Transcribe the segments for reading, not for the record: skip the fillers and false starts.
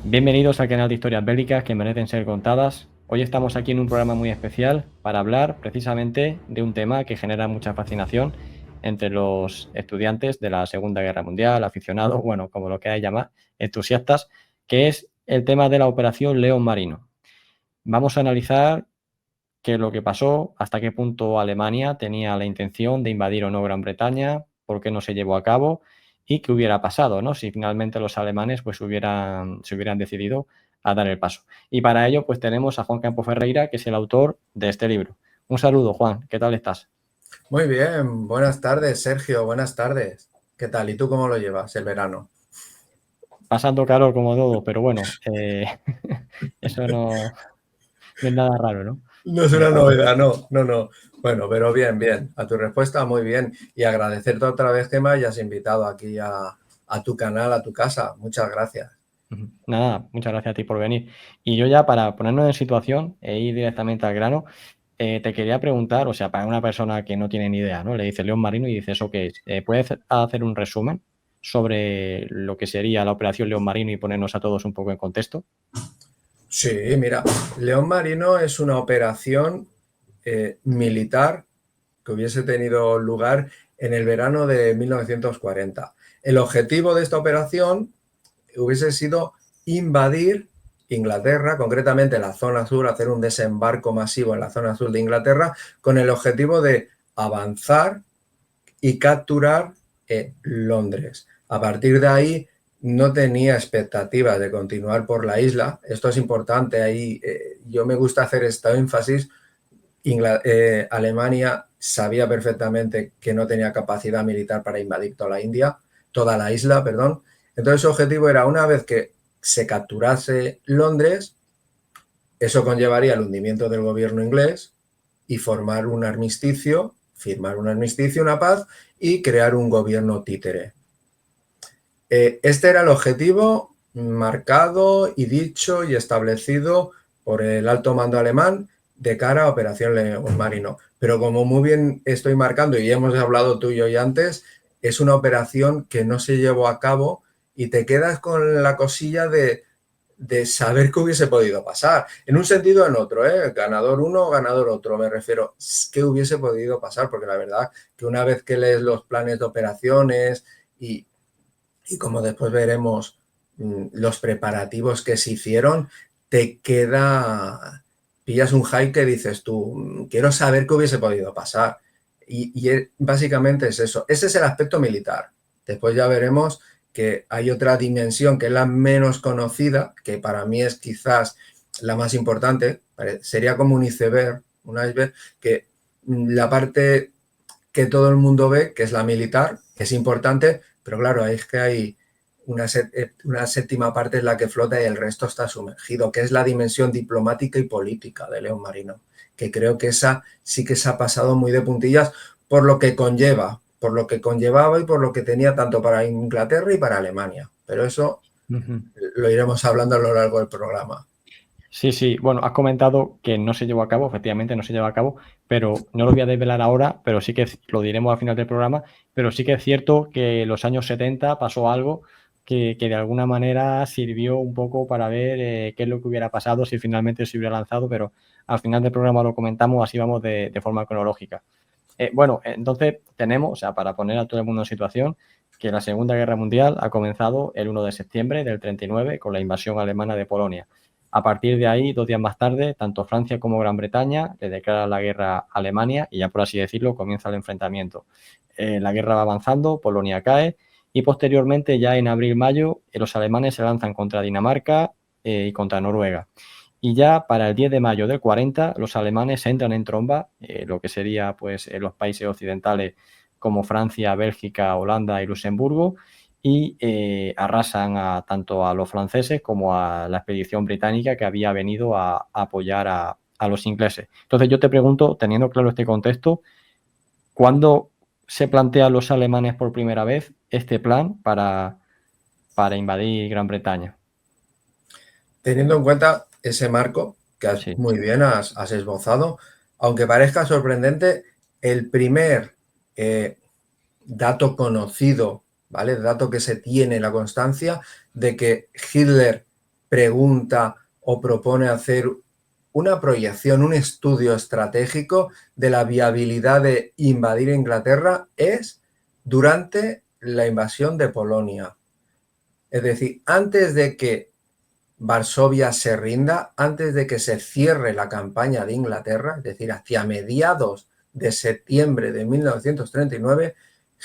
Bienvenidos al canal de Historias Bélicas que merecen ser contadas. Hoy estamos aquí en un programa muy especial para hablar precisamente de un tema que genera mucha fascinación entre los estudiantes de la Segunda Guerra Mundial, aficionados, bueno, como lo queráis llamar, entusiastas, que es el tema de la Operación León Marino. Vamos a analizar qué es lo que pasó, hasta qué punto Alemania tenía la intención de invadir o no Gran Bretaña, por qué no se llevó a cabo y qué hubiera pasado, ¿no? Si finalmente los alemanes pues se hubieran decidido a dar el paso. Y para ello pues tenemos a Juan Campo Ferreira, que es el autor de este libro. Un saludo, Juan, ¿qué tal estás? Muy bien, buenas tardes, Sergio, buenas tardes. ¿Qué tal? ¿Y tú cómo lo llevas el verano? Pasando calor como todo, pero bueno, eso no es nada raro, ¿no? No es Eh, una novedad, no. Bueno, pero bien, bien. A tu respuesta, muy bien. Y agradecerte otra vez que me hayas invitado aquí a tu canal, a tu casa. Muchas gracias. Nada, muchas gracias a ti por venir. Y yo ya para ponernos en situación e ir directamente al grano, te quería preguntar, o sea, para una persona que no tiene ni idea, ¿no? Le dice León Marino y dice, ¿eso qué es? ¿Puedes hacer un resumen sobre lo que sería la Operación León Marino y ponernos a todos un poco en contexto? Sí, mira, León Marino es una operación militar que hubiese tenido lugar en el verano de 1940. El objetivo de esta operación hubiese sido invadir Inglaterra, concretamente la zona sur, hacer un desembarco masivo en la zona sur de Inglaterra, con el objetivo de avanzar y capturar Londres. A partir de ahí no tenía expectativas de continuar por la isla. Esto es importante, ahí yo me gusta hacer este énfasis. Alemania sabía perfectamente que no tenía capacidad militar para invadir toda la isla, perdón. Entonces su objetivo era, una vez que se capturase Londres, eso conllevaría el hundimiento del gobierno inglés y formar un armisticio, firmar un armisticio, una paz y crear un gobierno títere. Este era el objetivo marcado y dicho y establecido por el alto mando alemán de cara a Operación León Marino. Pero como muy bien estoy marcando y hemos hablado tú y yo antes, es una operación que no se llevó a cabo y te quedas con la cosilla de saber qué hubiese podido pasar. En un sentido o en otro, ¿eh? Ganador uno, ganador otro. Me refiero, ¿qué hubiese podido pasar? Porque la verdad que una vez que lees los planes de operaciones y como después veremos los preparativos que se hicieron, te queda, pillas un hype que dices tú, quiero saber qué hubiese podido pasar. Básicamente es eso. Ese es el aspecto militar. Después ya veremos que hay otra dimensión que es la menos conocida, que para mí es quizás la más importante. Sería como un iceberg, que la parte que todo el mundo ve, que es la militar, que es importante, pero claro, es que hay una séptima parte en la que flota y el resto está sumergido, que es la dimensión diplomática y política de León Marino, que creo que esa sí que se ha pasado muy de puntillas por lo que conlleva, por lo que conllevaba y por lo que tenía tanto para Inglaterra y para Alemania. Pero eso lo iremos hablando a lo largo del programa. Sí, sí, bueno, has comentado que no se llevó a cabo, efectivamente no se llevó a cabo, pero no lo voy a desvelar ahora, pero sí que lo diremos al final del programa, pero sí que es cierto que en los años 70 pasó algo que de alguna manera sirvió un poco para ver qué es lo que hubiera pasado si finalmente se hubiera lanzado, pero al final del programa lo comentamos, así vamos de forma cronológica. Bueno, entonces tenemos, o sea, para poner a todo el mundo en situación, que la Segunda Guerra Mundial ha comenzado el 1 de septiembre del 39 con la invasión alemana de Polonia. A partir de ahí, 2 días más tarde, tanto Francia como Gran Bretaña le declaran la guerra a Alemania y ya por así decirlo comienza el enfrentamiento. La guerra va avanzando, Polonia cae y posteriormente ya en abril-mayo los alemanes se lanzan contra Dinamarca y contra Noruega. Y ya para el 10 de mayo del 40 los alemanes entran en tromba, lo que sería pues los países occidentales como Francia, Bélgica, Holanda y Luxemburgo, y arrasan tanto a los franceses como a la expedición británica que había venido a apoyar a los ingleses. Entonces yo te pregunto, teniendo claro este contexto, ¿cuándo se plantean los alemanes por primera vez este plan para invadir Gran Bretaña? Teniendo en cuenta ese marco que Sí. muy bien has esbozado, aunque parezca sorprendente, el primer dato conocido, ¿vale? El dato que se tiene la constancia de que Hitler pregunta o propone hacer una proyección, un estudio estratégico de la viabilidad de invadir Inglaterra es durante la invasión de Polonia. Es decir, antes de que Varsovia se rinda, antes de que se cierre la campaña de Inglaterra, es decir, hacia mediados de septiembre de 1939,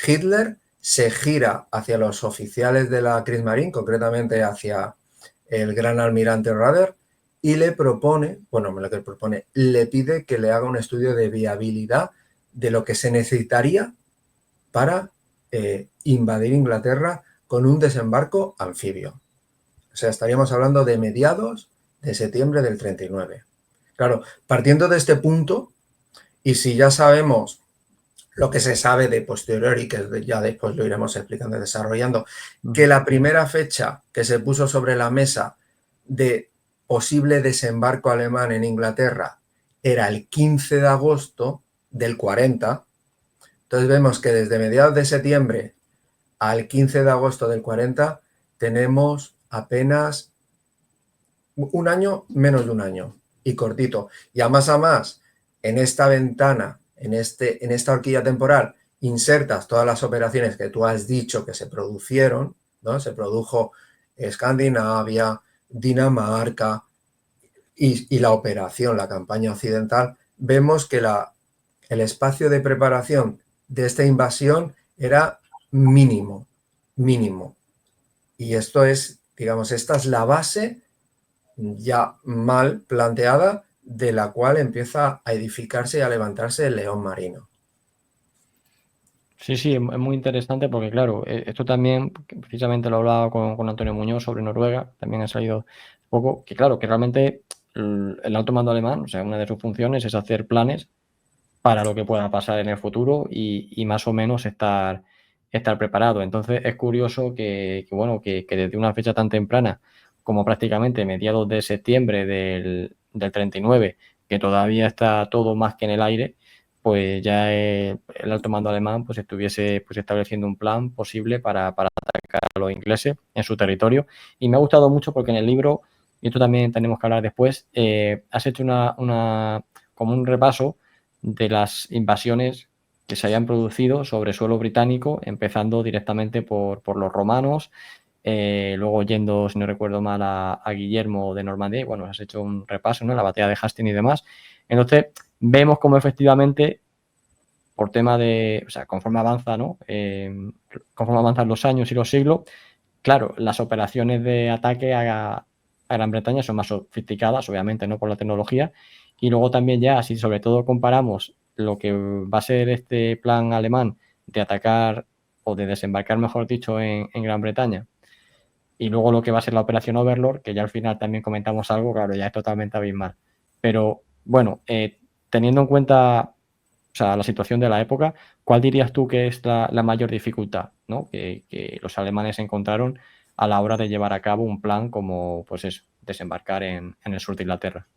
Hitler se gira hacia los oficiales de la Kriegsmarine, concretamente hacia el gran almirante Rader, y le propone, le pide que le haga un estudio de viabilidad de lo que se necesitaría para invadir Inglaterra con un desembarco anfibio. O sea, estaríamos hablando de mediados de septiembre del 39. Claro, partiendo de este punto, y si ya sabemos lo que se sabe de posteriori, que ya después lo iremos explicando y desarrollando, que la primera fecha que se puso sobre la mesa de posible desembarco alemán en Inglaterra era el 15 de agosto del 40. Entonces vemos que desde mediados de septiembre al 15 de agosto del 40 tenemos apenas un año, menos de un año, y cortito. Y a más, en esta ventana, en esta horquilla temporal, insertas todas las operaciones que tú has dicho que se produjeron, ¿no? Se produjo Escandinavia, Dinamarca y la operación, la campaña occidental. Vemos que el espacio de preparación de esta invasión era mínimo. Y esto es, digamos, esta es la base ya mal planteada de la cual empieza a edificarse y a levantarse el león marino. Sí, es muy interesante porque, claro, esto también, precisamente lo hablaba con Antonio Muñoz sobre Noruega, también ha salido poco, que claro, que realmente el alto mando alemán, o sea, una de sus funciones es hacer planes para lo que pueda pasar en el futuro y más o menos estar preparado. Entonces es curioso bueno, que desde una fecha tan temprana como prácticamente mediados de septiembre del 39, que todavía está todo más que en el aire, pues ya el alto mando alemán pues estuviese pues estableciendo un plan posible para atacar a los ingleses en su territorio. Y me ha gustado mucho porque en el libro, y esto también tenemos que hablar después, has hecho como un repaso de las invasiones que se hayan producido sobre suelo británico, empezando directamente por los romanos, luego yendo, si no recuerdo mal, a Guillermo de Normandía. Bueno, has hecho un repaso, ¿no? La batalla de Hastings y demás. Entonces, vemos cómo efectivamente, por tema de, o sea, conforme avanza, ¿no? Conforme avanzan los años y los siglos, claro, las operaciones de ataque a Gran Bretaña son más sofisticadas, obviamente, ¿no? Por la tecnología. Y luego también ya, si sobre todo comparamos lo que va a ser este plan alemán de atacar o de desembarcar, mejor dicho, en Gran Bretaña, y luego lo que va a ser la operación Overlord, que ya al final también comentamos algo, claro, ya es totalmente abismal. Pero bueno, teniendo en cuenta, o sea, la situación de la época, ¿cuál dirías tú que es la mayor dificultad, ¿no? que los alemanes encontraron a la hora de llevar a cabo un plan como, pues eso, desembarcar en el sur de Inglaterra?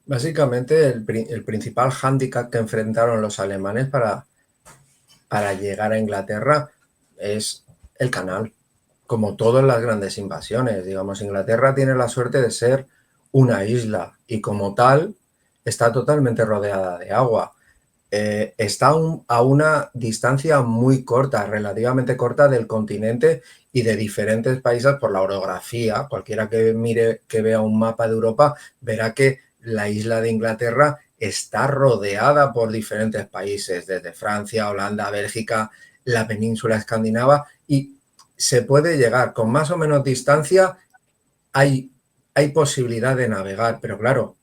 Básicamente, el principal hándicap que enfrentaron los alemanes para llegar a Inglaterra es el canal. Como todas las grandes invasiones, digamos, Inglaterra tiene la suerte de ser una isla y como tal está totalmente rodeada de agua. Está a una distancia muy corta, relativamente corta del continente y de diferentes países por la orografía. Cualquiera que mire, que vea un mapa de Europa, verá que la isla de Inglaterra está rodeada por diferentes países, desde Francia, Holanda, Bélgica, la península escandinava, y se puede llegar con más o menos distancia, hay posibilidad de navegar, pero claro,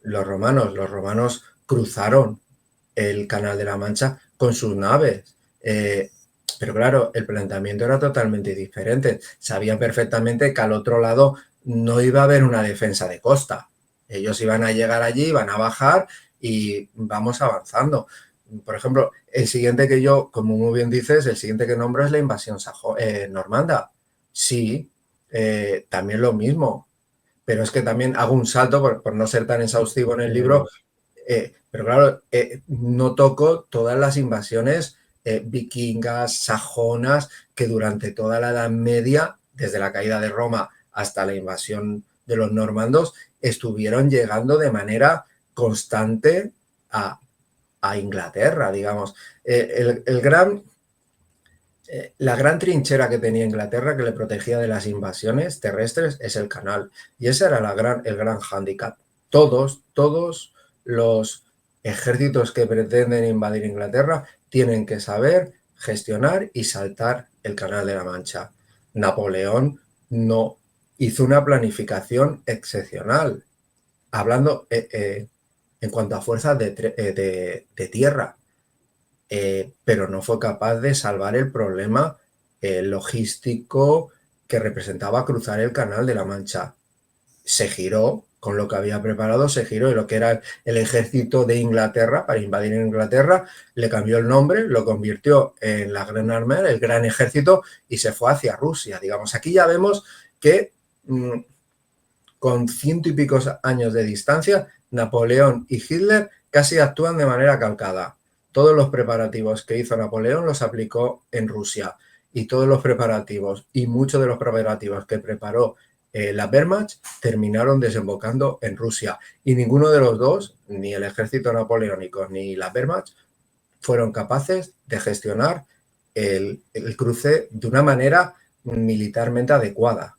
los romanos cruzaron el Canal de la Mancha con sus naves. Pero claro, el planteamiento era totalmente diferente. Sabían perfectamente que al otro lado no iba a haber una defensa de costa. Ellos iban a llegar allí, iban a bajar y vamos avanzando. Por ejemplo, el siguiente que yo, como muy bien dices, el siguiente que nombro es la invasión normanda. Sí, también lo mismo. Pero es que también hago un salto por no ser tan exhaustivo en el libro. Pero claro, no toco todas las invasiones vikingas, sajonas, que durante toda la Edad Media, desde la caída de Roma hasta la invasión de los normandos, estuvieron llegando de manera constante a Inglaterra, digamos. La gran trinchera que tenía Inglaterra, que le protegía de las invasiones terrestres, es el canal. Y ese era el gran hándicap. Todos los ejércitos que pretenden invadir Inglaterra tienen que saber gestionar y saltar el Canal de la Mancha. Napoleón no hizo una planificación excepcional, hablando en cuanto a fuerzas de tierra. Pero no fue capaz de salvar el problema logístico que representaba cruzar el Canal de la Mancha. Se giró, con lo que había preparado, se giró, y lo que era el ejército de Inglaterra, para invadir Inglaterra, le cambió el nombre, lo convirtió en la Gran Armée, el Gran Ejército, y se fue hacia Rusia. Digamos, aquí ya vemos que con 100 y pico años de distancia, Napoleón y Hitler casi actúan de manera calcada. Todos los preparativos que hizo Napoleón los aplicó en Rusia, y todos los preparativos y muchos de los preparativos que preparó la Wehrmacht terminaron desembocando en Rusia, y ninguno de los dos, ni el ejército napoleónico ni la Wehrmacht, fueron capaces de gestionar el cruce de una manera militarmente adecuada,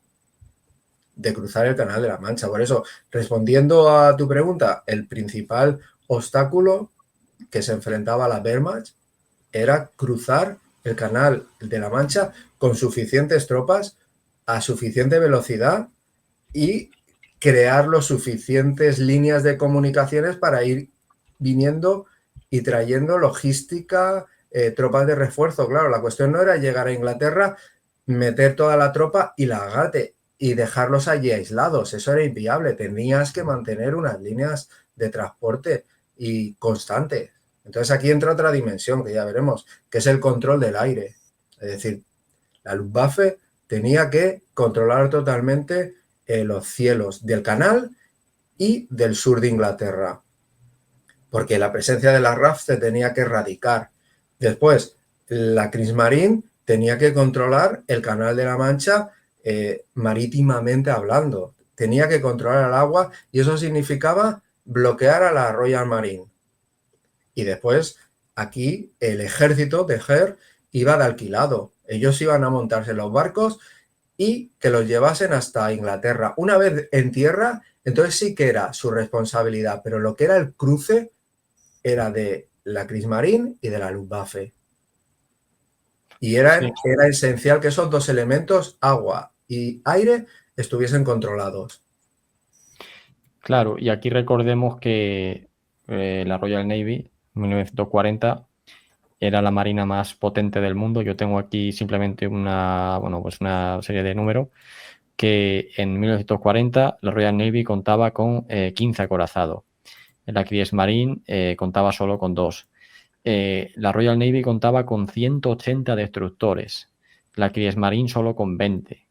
de cruzar el Canal de la Mancha. Por eso, respondiendo a tu pregunta, el principal obstáculo que se enfrentaba a la Wehrmacht era cruzar el Canal de la Mancha con suficientes tropas, a suficiente velocidad, y crear los suficientes líneas de comunicaciones para ir viniendo y trayendo logística, tropas de refuerzo. Claro, la cuestión no era llegar a Inglaterra, meter toda la tropa y largarte y dejarlos allí aislados. Eso era inviable. Tenías que mantener unas líneas de transporte y constantes. Entonces aquí entra otra dimensión que ya veremos, que es el control del aire. Es decir, la Luftwaffe tenía que controlar totalmente los cielos del canal y del sur de Inglaterra, porque la presencia de la RAF se tenía que erradicar. Después, la Kriegsmarine tenía que controlar el Canal de la Mancha marítimamente hablando. Tenía que controlar el agua, y eso significaba bloquear a la Royal Marine. Y después, aquí, el ejército de Heer iba de alquilado. Ellos iban a montarse en los barcos y que los llevasen hasta Inglaterra. Una vez en tierra, entonces sí que era su responsabilidad, pero lo que era el cruce era de la Kriegsmarine y de la Luftwaffe. Y era esencial que esos dos elementos, agua y aire, estuviesen controlados. Claro, y aquí recordemos que la Royal Navy, en 1940, era la marina más potente del mundo. Yo tengo aquí simplemente una serie de números, que en 1940 la Royal Navy contaba con 15 acorazados. La Kriegsmarine contaba solo con 2. La Royal Navy contaba con 180 destructores, la Kriegsmarine solo con 20.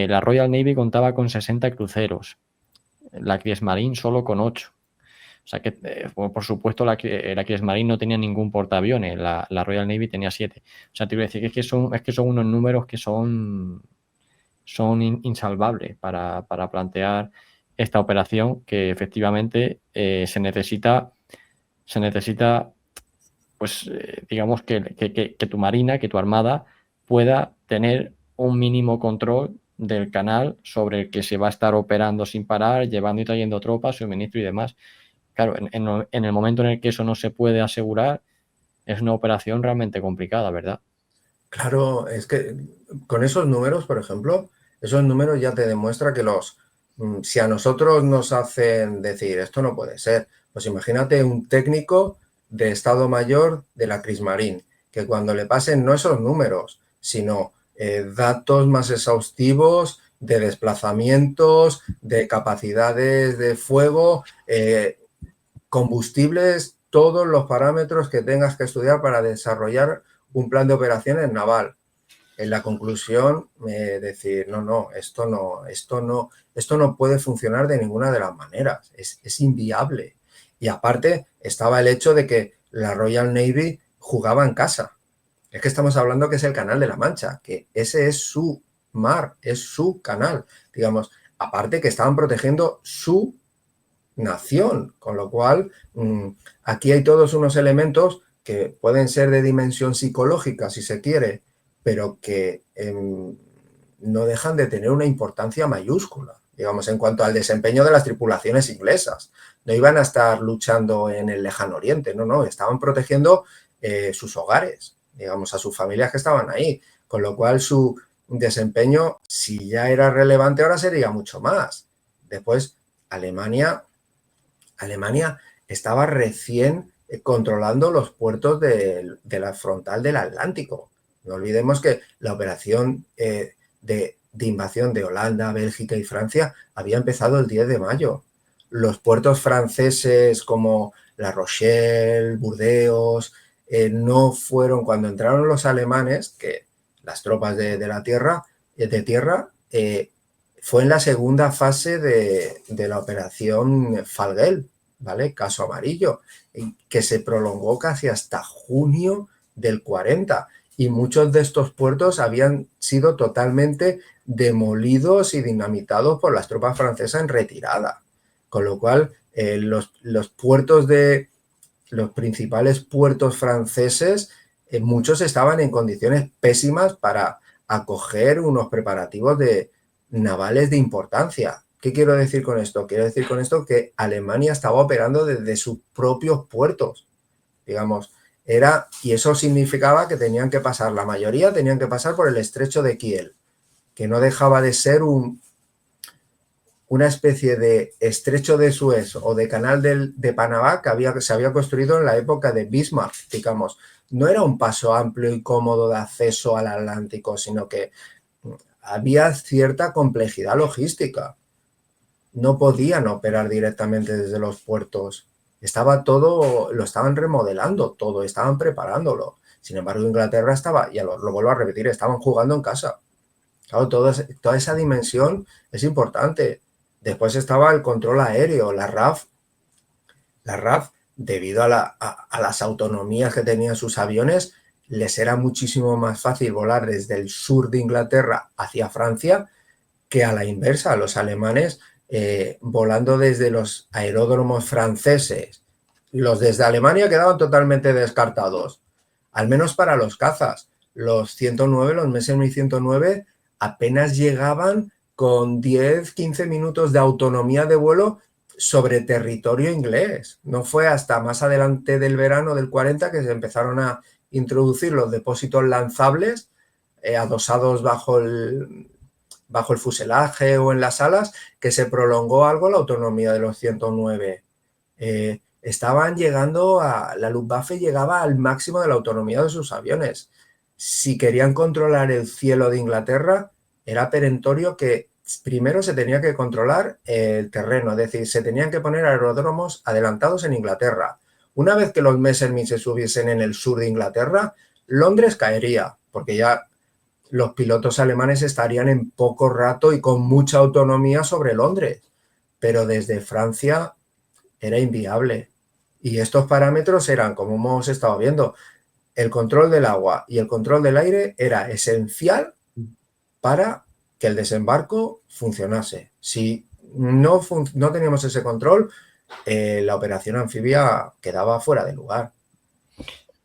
La Royal Navy contaba con 60 cruceros, la Kriegsmarine solo con 8. O sea que, por supuesto, la Kriegsmarine no tenía ningún portaaviones, la Royal Navy tenía 7. O sea, te iba a decir que son unos números que son insalvables para plantear esta operación, que efectivamente se necesita, pues digamos que tu marina, que tu armada pueda tener un mínimo control del canal sobre el que se va a estar operando sin parar, llevando y trayendo tropas, suministro y demás. Claro, en el momento en el que eso no se puede asegurar, es una operación realmente complicada, ¿verdad? Claro, es que con esos números, por ejemplo, esos números ya te demuestran que si a nosotros nos hacen decir esto no puede ser, pues imagínate un técnico de Estado Mayor de la Kriegsmarine, que cuando le pasen no esos números, sino datos más exhaustivos de desplazamientos, de capacidades de fuego, combustibles, todos los parámetros que tengas que estudiar para desarrollar un plan de operaciones naval. En la conclusión, decir, esto no puede funcionar de ninguna de las maneras, es inviable. Y aparte estaba el hecho de que la Royal Navy jugaba en casa. Es que estamos hablando que es el Canal de la Mancha, que ese es su mar, es su canal, digamos, aparte que estaban protegiendo su nación, con lo cual aquí hay todos unos elementos que pueden ser de dimensión psicológica, si se quiere, pero que no dejan de tener una importancia mayúscula, digamos, en cuanto al desempeño de las tripulaciones inglesas. No iban a estar luchando en el lejano oriente, no, estaban protegiendo sus hogares, digamos, a sus familias que estaban ahí, con lo cual su desempeño, si ya era relevante, ahora sería mucho más. Después, Alemania estaba recién controlando los puertos de la frontal del Atlántico. No olvidemos que la operación de invasión de Holanda, Bélgica y Francia había empezado el 10 de mayo. Los puertos franceses como La Rochelle, Burdeos, no fueron cuando entraron los alemanes, que las tropas de tierra, fue en la segunda fase de la operación Falguel, ¿vale? Caso Amarillo, que se prolongó casi hasta junio del 40 y muchos de estos puertos habían sido totalmente demolidos y dinamitados por las tropas francesas en retirada, con lo cual los puertos los principales puertos franceses, muchos estaban en condiciones pésimas para acoger unos preparativos navales de importancia. ¿Qué quiero decir con esto? Quiero decir con esto que Alemania estaba operando desde sus propios puertos, digamos, y eso significaba que tenían que pasar, la mayoría tenían que pasar por el estrecho de Kiel, que no dejaba de ser una especie de estrecho de Suez o de canal de Panamá que se había construido en la época de Bismarck, digamos. No era un paso amplio y cómodo de acceso al Atlántico, sino que había cierta complejidad logística. No podían operar directamente desde los puertos. Estaba todo, lo estaban remodelando todo, estaban preparándolo. Sin embargo, Inglaterra estaba, ya lo vuelvo a repetir, estaban jugando en casa. Claro, toda esa dimensión es importante. Después estaba el control aéreo, la RAF. La RAF, debido a las autonomías que tenían sus aviones, les era muchísimo más fácil volar desde el sur de Inglaterra hacia Francia que a la inversa. Los alemanes volando desde los aeródromos franceses. Los desde Alemania quedaban totalmente descartados, al menos para los cazas. Los 109, los Messerschmitt 109, apenas llegaban con 10-15 minutos de autonomía de vuelo sobre territorio inglés. No fue hasta más adelante del verano del 40 que se empezaron a introducir los depósitos lanzables adosados bajo el fuselaje o en las alas, que se prolongó algo la autonomía de los 109. Estaban llegando la Luftwaffe llegaba al máximo de la autonomía de sus aviones. Si querían controlar el cielo de Inglaterra, era perentorio que primero se tenía que controlar el terreno, es decir, se tenían que poner aeródromos adelantados en Inglaterra. Una vez que los Messerschmitt se subiesen en el sur de Inglaterra, Londres caería, porque ya los pilotos alemanes estarían en poco rato y con mucha autonomía sobre Londres, pero desde Francia era inviable. Y estos parámetros eran, como hemos estado viendo, el control del agua y el control del aire era esencial para que el desembarco funcionase. Si no teníamos ese control, la operación anfibia quedaba fuera de lugar.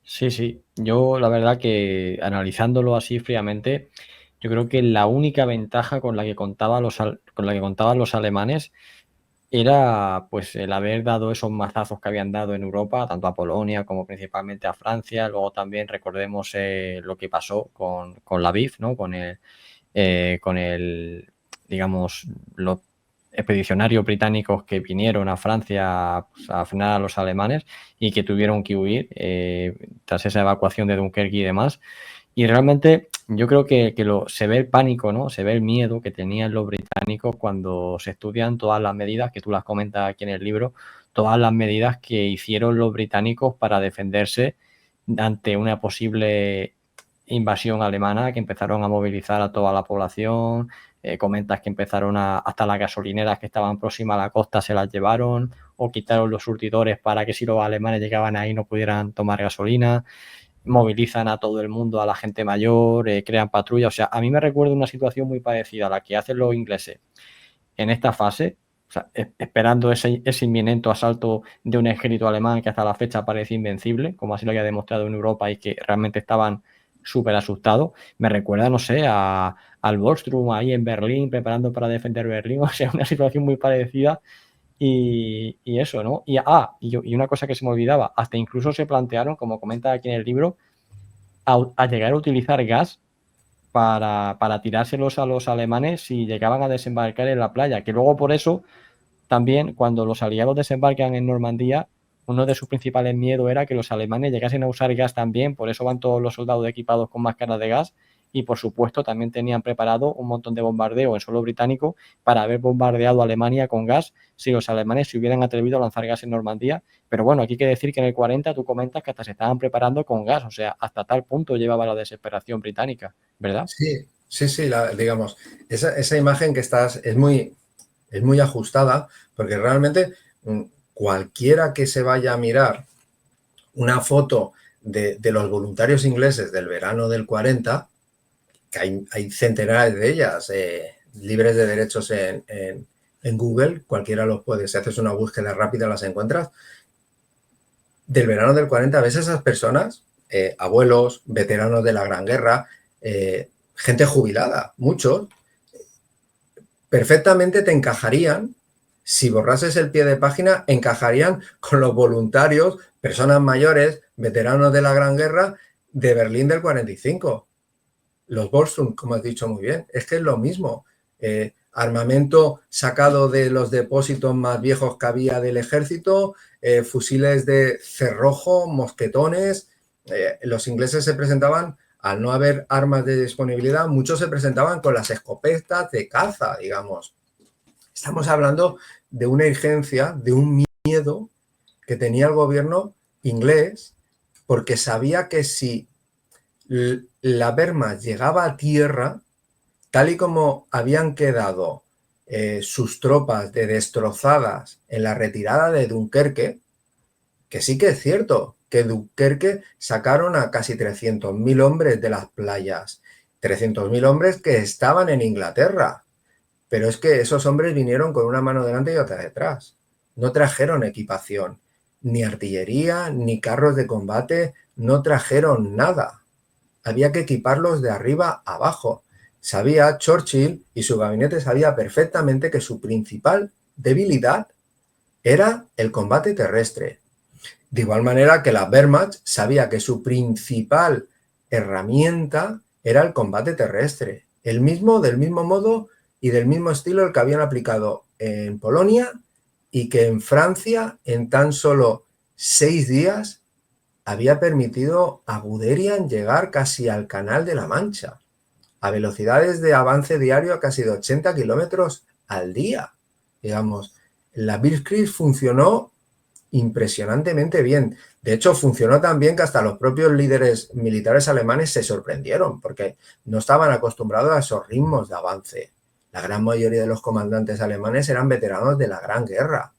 Sí. Yo la verdad que analizándolo así fríamente, yo creo que la única ventaja con la que contaban los alemanes era pues el haber dado esos mazazos que habían dado en Europa, tanto a Polonia como principalmente a Francia. Luego también recordemos lo que pasó con la BIF, ¿no? Con el, digamos, los expedicionarios británicos que vinieron a Francia pues, a frenar a los alemanes y que tuvieron que huir tras esa evacuación de Dunkerque y demás. Y realmente yo creo que se ve el pánico, ¿no? Se ve el miedo que tenían los británicos cuando se estudian todas las medidas, que tú las comentas aquí en el libro, todas las medidas que hicieron los británicos para defenderse ante una posible invasión alemana, que empezaron a movilizar a toda la población. Comentas que empezaron hasta las gasolineras que estaban próximas a la costa se las llevaron o quitaron los surtidores para que si los alemanes llegaban ahí no pudieran tomar gasolina. movilizan a todo el mundo, a la gente mayor, crean patrullas. O sea, a mí me recuerda una situación muy parecida a la que hacen los ingleses en esta fase, o sea, esperando ese inminente asalto de un ejército alemán que hasta la fecha parece invencible, como así lo había demostrado en Europa y que realmente estaban súper asustados. Me recuerda, no sé, al Volksturm ahí en Berlín, preparando para defender Berlín. O sea, una situación muy parecida. Y eso, ¿no? Y una cosa que se me olvidaba, hasta incluso se plantearon, como comenta aquí en el libro, a llegar a utilizar gas para tirárselos a los alemanes si llegaban a desembarcar en la playa, que luego por eso también cuando los aliados desembarcan en Normandía, uno de sus principales miedos era que los alemanes llegasen a usar gas también, por eso van todos los soldados equipados con máscaras de gas y por supuesto también tenían preparado un montón de bombardeo en suelo británico para haber bombardeado a Alemania con gas si los alemanes se hubieran atrevido a lanzar gas en Normandía. Pero bueno, aquí hay que decir que en el 40 tú comentas que hasta se estaban preparando con gas, o sea, hasta tal punto llevaba la desesperación británica, ¿verdad? Sí, sí, sí, digamos, esa imagen que estás es muy ajustada, porque realmente cualquiera que se vaya a mirar una foto de los voluntarios ingleses del verano del 40, que hay centenares de ellas libres de derechos en Google, cualquiera los puede, si haces una búsqueda rápida las encuentras, del verano del 40 ves a esas personas, abuelos, veteranos de la Gran Guerra, gente jubilada, muchos, perfectamente te encajarían, si borrases el pie de página, encajarían con los voluntarios, personas mayores, veteranos de la Gran Guerra de Berlín del 45. Los Volksturm, como has dicho muy bien, es que es lo mismo. Armamento sacado de los depósitos más viejos que había del ejército, fusiles de cerrojo, mosquetones. Los ingleses se presentaban, al no haber armas de disponibilidad, muchos se presentaban con las escopetas de caza, digamos. Estamos hablando de una urgencia, de un miedo que tenía el gobierno inglés, porque sabía que si la Wehrmacht llegaba a tierra, tal y como habían quedado sus tropas de destrozadas en la retirada de Dunkerque, que sí que es cierto que Dunkerque sacaron a casi 300.000 hombres de las playas, 300.000 hombres que estaban en Inglaterra, pero es que esos hombres vinieron con una mano delante y otra detrás, no trajeron equipación, ni artillería, ni carros de combate, no trajeron nada, había que equiparlos de arriba a abajo. Sabía Churchill y su gabinete sabía perfectamente que su principal debilidad era el combate terrestre. De igual manera que la Wehrmacht sabía que su principal herramienta era el combate terrestre. Del mismo modo y del mismo estilo el que habían aplicado en Polonia y que en Francia en tan solo 6 días había permitido a Guderian llegar casi al Canal de la Mancha, a velocidades de avance diario a casi de 80 kilómetros al día. Digamos, la Blitzkrieg funcionó impresionantemente bien. De hecho, funcionó tan bien que hasta los propios líderes militares alemanes se sorprendieron, porque no estaban acostumbrados a esos ritmos de avance. La gran mayoría de los comandantes alemanes eran veteranos de la Gran Guerra.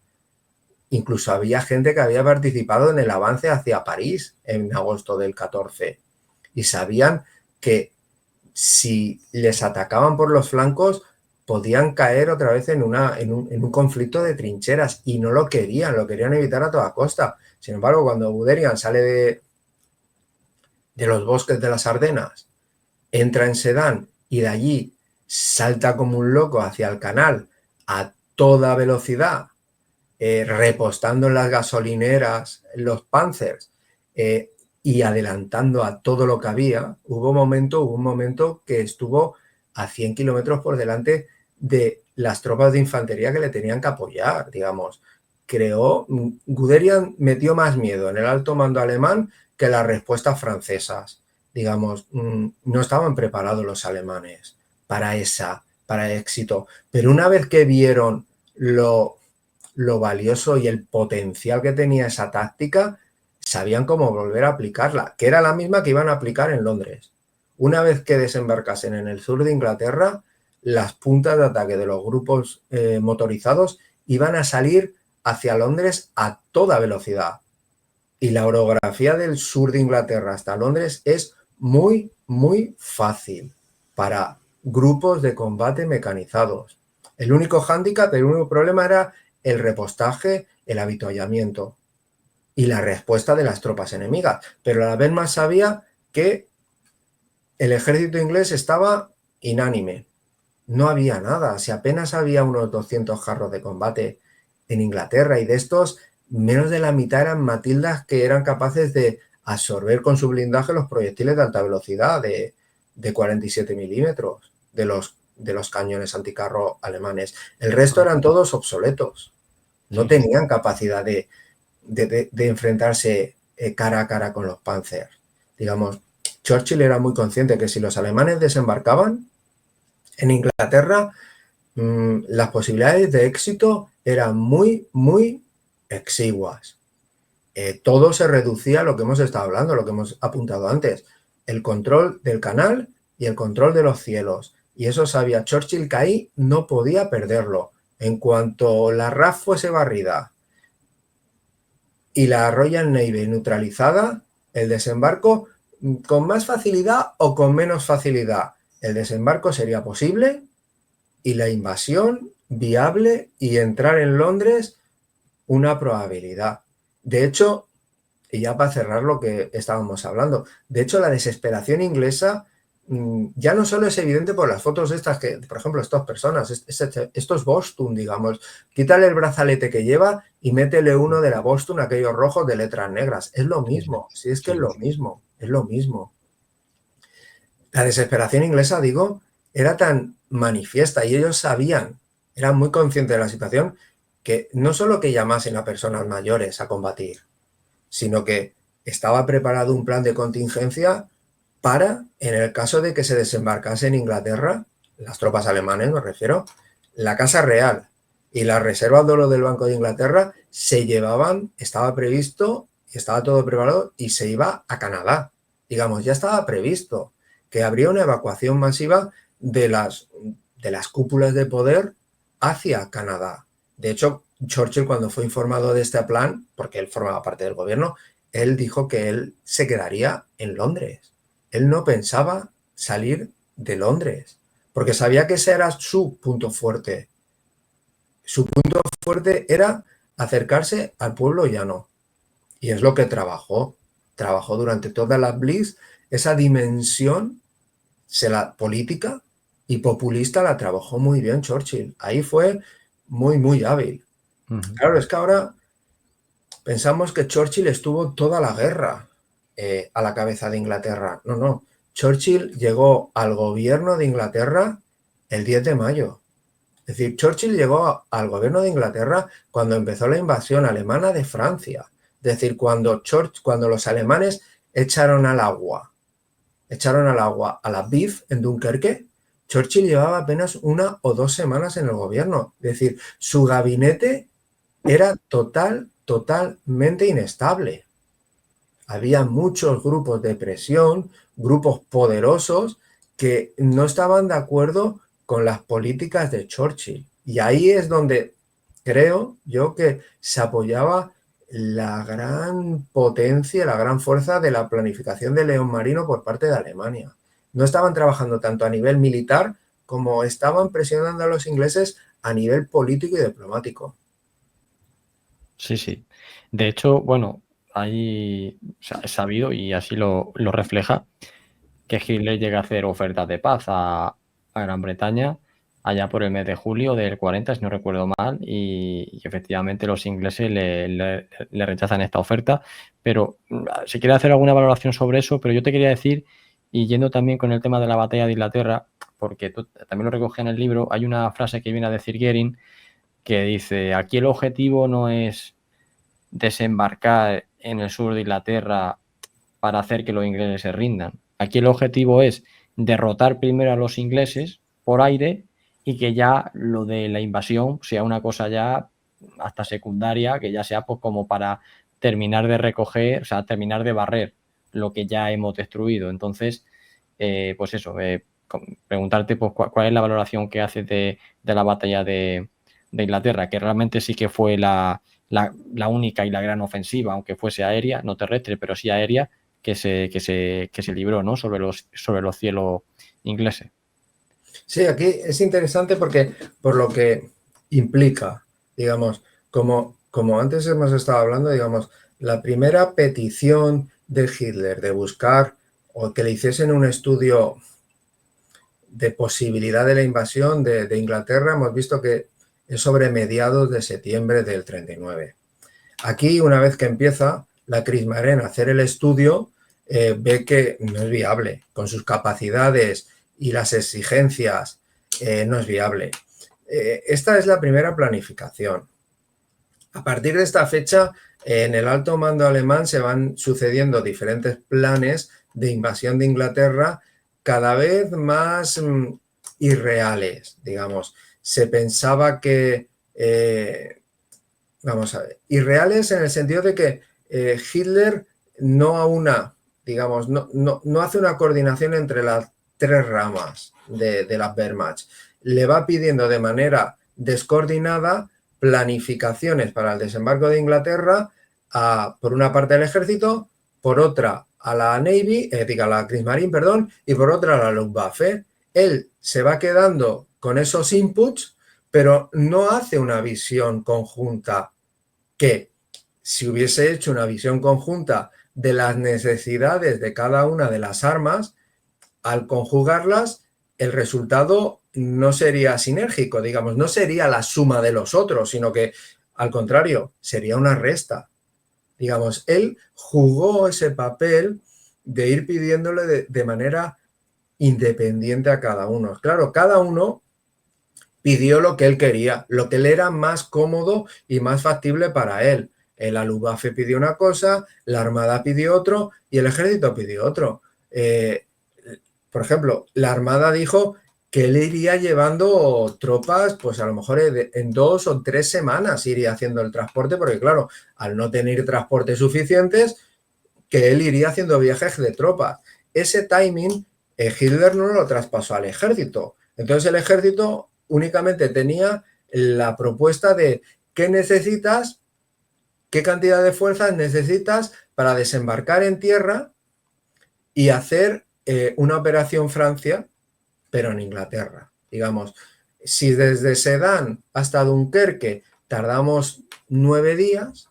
Incluso había gente que había participado en el avance hacia París en agosto del 14 y sabían que si les atacaban por los flancos podían caer otra vez en un conflicto de trincheras y no lo querían evitar a toda costa. Sin embargo, cuando Guderian sale de los bosques de las Ardenas, entra en Sedan y de allí salta como un loco hacia el canal a toda velocidad, repostando en las gasolineras, en los Panzers, y adelantando a todo lo que había, hubo un momento que estuvo a 100 kilómetros por delante de las tropas de infantería que le tenían que apoyar, digamos. Guderian metió más miedo en el alto mando alemán que las respuestas francesas. Digamos, no estaban preparados los alemanes para éxito. Pero una vez que vieron lo valioso y el potencial que tenía esa táctica, sabían cómo volver a aplicarla, que era la misma que iban a aplicar en Londres. Una vez que desembarcasen en el sur de Inglaterra, las puntas de ataque de los grupos motorizados iban a salir hacia Londres a toda velocidad. Y la orografía del sur de Inglaterra hasta Londres es muy, muy fácil para grupos de combate mecanizados. El único hándicap, el único problema era el repostaje, el avituallamiento y la respuesta de las tropas enemigas. Pero a la vez más sabía que el ejército inglés estaba inánime. No había nada, si apenas había unos 200 carros de combate en Inglaterra, y de estos menos de la mitad eran Matildas que eran capaces de absorber con su blindaje los proyectiles de alta velocidad de 47 milímetros de los cañones anticarro alemanes. El resto eran todos obsoletos, no tenían capacidad de enfrentarse cara a cara con los Panzers. Digamos, Churchill era muy consciente que si los alemanes desembarcaban en Inglaterra, las posibilidades de éxito eran muy, muy exiguas. Todo se reducía a lo que hemos estado hablando, lo que hemos apuntado antes, el control del canal y el control de los cielos. Y eso sabía Churchill que ahí no podía perderlo. En cuanto la RAF fuese barrida y la Royal Navy neutralizada, el desembarco, con más facilidad o con menos facilidad, el desembarco sería posible y la invasión viable y entrar en Londres una probabilidad. De hecho, y ya para cerrar lo que estábamos hablando, de hecho la desesperación inglesa ya no solo es evidente por las fotos estas que, por ejemplo, estas personas, estos Boston, digamos, quítale el brazalete que lleva y métele uno de la Boston, aquellos rojos de letras negras. Es lo mismo, si es que es lo mismo, es lo mismo. La desesperación inglesa, digo, era tan manifiesta y ellos sabían, eran muy conscientes de la situación, que no solo que llamasen a personas mayores a combatir, sino que estaba preparado un plan de contingencia para, en el caso de que se desembarcase en Inglaterra, las tropas alemanes me refiero, la Casa Real y la Reserva de Oro del Banco de Inglaterra se llevaban, estaba previsto y estaba todo preparado y se iba a Canadá. Digamos, ya estaba previsto que habría una evacuación masiva de las cúpulas de poder hacia Canadá. De hecho, Churchill, cuando fue informado de este plan, porque él formaba parte del gobierno, él dijo que él se quedaría en Londres. Él no pensaba salir de Londres, porque sabía que ese era su punto fuerte. Su punto fuerte era acercarse al pueblo llano. Y es lo que trabajó. Trabajó durante todas las Blitz. Esa dimensión política y populista la trabajó muy bien Churchill. Ahí fue muy, muy hábil. Claro, es que ahora pensamos que Churchill estuvo toda la guerra a la cabeza de Inglaterra. No, no. Churchill llegó al gobierno de Inglaterra el 10 de mayo. Es decir, Churchill llegó al gobierno de Inglaterra cuando empezó la invasión alemana de Francia. Es decir, cuando los alemanes echaron al agua a la BIF en Dunkerque, Churchill llevaba apenas 1 o 2 semanas en el gobierno. Es decir, su gabinete era totalmente inestable. Había muchos grupos de presión, grupos poderosos que no estaban de acuerdo con las políticas de Churchill. Y ahí es donde creo yo que se apoyaba la gran potencia, la gran fuerza de la planificación de León Marino por parte de Alemania. No estaban trabajando tanto a nivel militar como estaban presionando a los ingleses a nivel político y diplomático. Sí, sí. De hecho, bueno, ahí es sabido y así lo refleja que Hitler llega a hacer ofertas de paz a Gran Bretaña allá por el mes de julio del 40, si no recuerdo mal, y efectivamente los ingleses le rechazan esta oferta. Pero si quiere hacer alguna valoración sobre eso, pero yo te quería decir, y yendo también con el tema de la batalla de Inglaterra, porque tú también lo recogí en el libro, hay una frase que viene a decir Goering que dice: aquí el objetivo no es desembarcar en el sur de Inglaterra para hacer que los ingleses se rindan. Aquí el objetivo es derrotar primero a los ingleses por aire y que ya lo de la invasión sea una cosa ya hasta secundaria, que ya sea pues como para terminar de recoger, o sea, terminar de barrer lo que ya hemos destruido. Entonces, pues eso, preguntarte pues cuál es la valoración que haces de la batalla de Inglaterra, que realmente sí que fue la la única y la gran ofensiva, aunque fuese aérea, no terrestre, pero sí aérea, que se libró, ¿no? sobre los cielos ingleses. Sí, aquí es interesante porque por lo que implica, digamos, como antes hemos estado hablando, digamos, la primera petición de Hitler de buscar o que le hiciesen un estudio de posibilidad de la invasión de Inglaterra, hemos visto que es sobre mediados de septiembre del 39. Aquí, una vez que empieza la Kriegsmarine a hacer el estudio, ve que no es viable, con sus capacidades y las exigencias, no es viable. Esta es la primera planificación. A partir de esta fecha, en el alto mando alemán se van sucediendo diferentes planes de invasión de Inglaterra cada vez más irreales, digamos. Se pensaba que, vamos a ver, irreales en el sentido de que Hitler no aúna, digamos, no hace una coordinación entre las tres ramas de la Wehrmacht. Le va pidiendo de manera descoordinada planificaciones para el desembarco de Inglaterra por una parte al ejército, por otra a la Navy, a la Kriegsmarine, perdón, y por otra a la Luftwaffe. Él se va quedando con esos inputs, pero no hace una visión conjunta que, si hubiese hecho una visión conjunta de las necesidades de cada una de las armas, al conjugarlas, el resultado no sería sinérgico, digamos, no sería la suma de los otros, sino que, al contrario, sería una resta. Digamos, él jugó ese papel de ir pidiéndole de manera independiente a cada uno. Claro, cada uno pidió lo que él quería, lo que le era más cómodo y más factible para él. La Luftwaffe pidió una cosa, la Armada pidió otro y el Ejército pidió otro. Por ejemplo, la Armada dijo que él iría llevando tropas, pues a lo mejor en 2 o 3 semanas iría haciendo el transporte, porque claro, al no tener transportes suficientes, que él iría haciendo viajes de tropas. Ese timing, Hitler no lo traspasó al ejército. Entonces el ejército únicamente tenía la propuesta de qué necesitas, qué cantidad de fuerzas necesitas para desembarcar en tierra y hacer una operación Francia, pero en Inglaterra. Digamos, si desde Sedán hasta Dunkerque tardamos 9 días,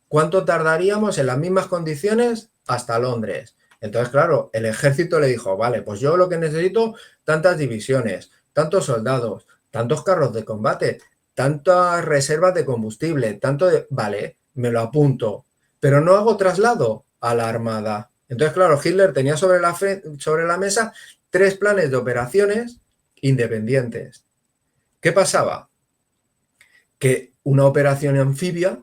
¿cuánto tardaríamos en las mismas condiciones hasta Londres? Entonces, claro, el ejército le dijo, vale, pues yo lo que necesito, tantas divisiones, tantos soldados, tantos carros de combate, tantas reservas de combustible, vale, me lo apunto, pero no hago traslado a la armada. Entonces, claro, Hitler tenía sobre la mesa 3 planes de operaciones independientes. ¿Qué pasaba? Que una operación anfibia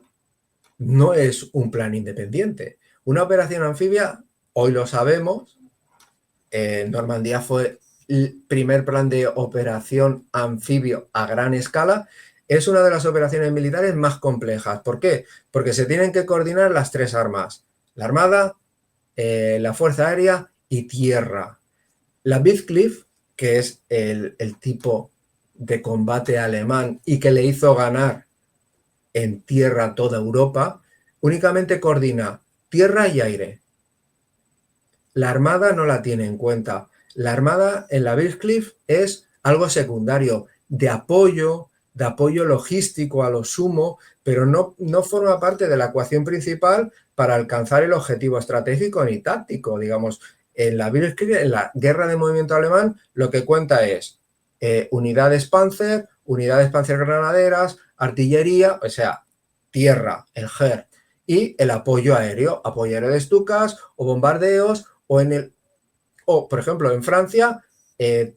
no es un plan independiente. Una operación anfibia, hoy lo sabemos, Normandía fue el primer plan de operación anfibio a gran escala, es una de las operaciones militares más complejas. ¿Por qué? Porque se tienen que coordinar las 3 armas, la Armada, la Fuerza Aérea y Tierra. La Blitzkrieg, que es el tipo de combate alemán y que le hizo ganar en tierra toda Europa, únicamente coordina tierra y aire. La Armada no la tiene en cuenta. La Armada en la Blitzkrieg es algo secundario, de apoyo logístico a lo sumo, pero no forma parte de la ecuación principal para alcanzar el objetivo estratégico ni táctico. Digamos, en la Blitzkrieg, en la guerra de movimiento alemán, lo que cuenta es unidades Panzer granaderas, artillería, o sea, tierra, el GER, y el apoyo aéreo de Stukas o bombardeos o por ejemplo, en Francia,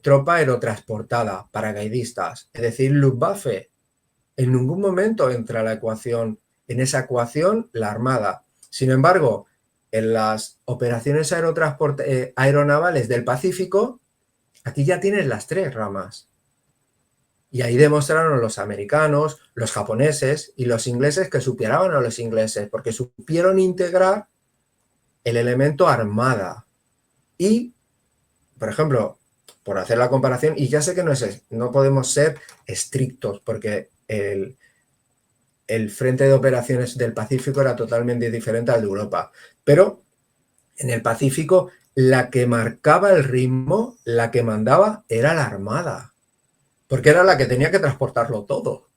tropa aerotransportada, paracaidistas, es decir, Luftwaffe. En ningún momento entra en esa ecuación la Armada. Sin embargo, en las operaciones aeronavales del Pacífico, aquí ya tienes las 3 ramas. Y ahí demostraron los americanos, los japoneses y los ingleses que superaban a los ingleses, porque supieron integrar el elemento armada. Y, por ejemplo, por hacer la comparación, y ya sé que no podemos ser estrictos, porque el frente de operaciones del Pacífico era totalmente diferente al de Europa. Pero en el Pacífico, la que marcaba el ritmo, la que mandaba, era la Armada, porque era la que tenía que transportarlo todo.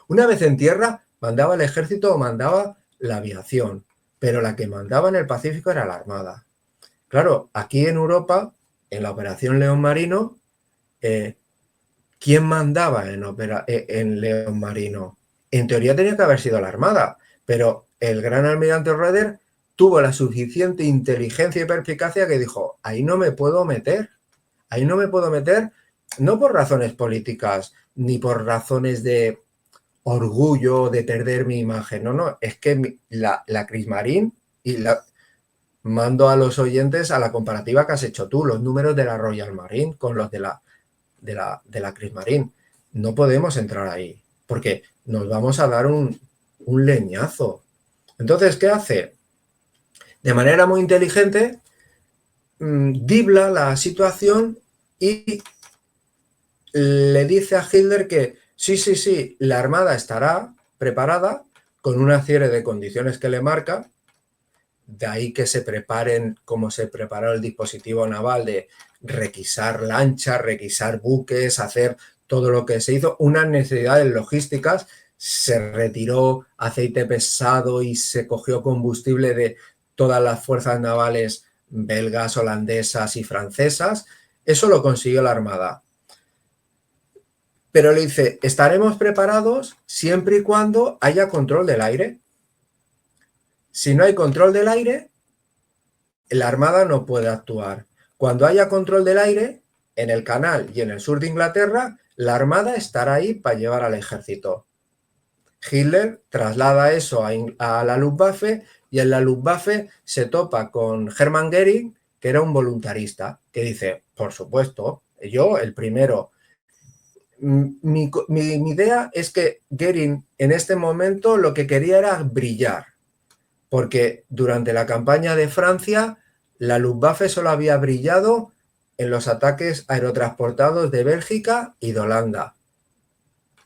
Una vez en tierra, mandaba el ejército o mandaba la aviación, pero la que mandaba en el Pacífico era la Armada. Claro, aquí en Europa, en la Operación León Marino, ¿quién mandaba en León Marino? En teoría tenía que haber sido la Armada, pero el gran almirante Roeder tuvo la suficiente inteligencia y perspicacia que dijo, ahí no me puedo meter, no por razones políticas, ni por razones de orgullo, de perder mi imagen, no, es que la Kriegsmarine, y mando a los oyentes a la comparativa que has hecho tú, los números de la Royal Marine con los de la Kriegsmarine. No podemos entrar ahí, porque nos vamos a dar un leñazo. Entonces, ¿qué hace? De manera muy inteligente, dibla la situación y le dice a Hitler que sí, la Armada estará preparada con una serie de condiciones que le marca, de ahí que se preparen como se preparó el dispositivo naval de requisar lanchas, requisar buques, hacer todo lo que se hizo, unas necesidades logísticas, se retiró aceite pesado y se cogió combustible de todas las fuerzas navales belgas, holandesas y francesas. Eso lo consiguió la Armada. Pero le dice, estaremos preparados siempre y cuando haya control del aire. Si no hay control del aire, la Armada no puede actuar. Cuando haya control del aire, en el canal y en el sur de Inglaterra, la Armada estará ahí para llevar al ejército. Hitler traslada eso a la Luftwaffe y en la Luftwaffe se topa con Hermann Göring, que era un voluntarista, que dice, por supuesto, yo el primero. Mi idea es que Göring en este momento lo que quería era brillar, porque durante la campaña de Francia la Luftwaffe solo había brillado en los ataques aerotransportados de Bélgica y de Holanda.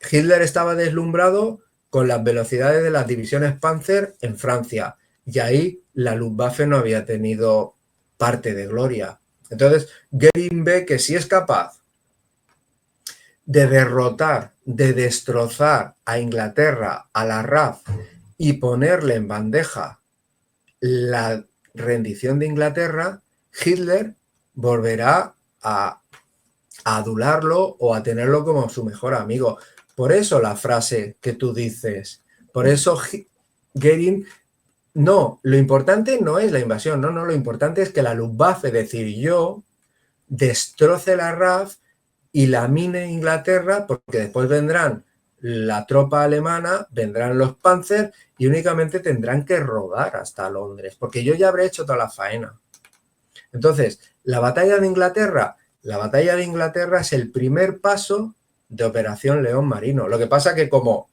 Hitler estaba deslumbrado con las velocidades de las divisiones Panzer en Francia y ahí la Luftwaffe no había tenido parte de gloria. Entonces Göring ve que si es capaz de derrotar, de destrozar a Inglaterra, a la RAF y ponerle en bandeja la rendición de Inglaterra, Hitler volverá a adularlo o a tenerlo como su mejor amigo. Por eso la frase que tú dices, por eso Göring, no, lo importante no es la invasión, no, lo importante es que la Luftwaffe, es decir, yo, destroce la RAF y lamine Inglaterra, porque después vendrán la tropa alemana, vendrán los Panzer y únicamente tendrán que rodar hasta Londres, porque yo ya habré hecho toda la faena. Entonces, la batalla de Inglaterra es el primer paso de Operación León Marino. Lo que pasa que como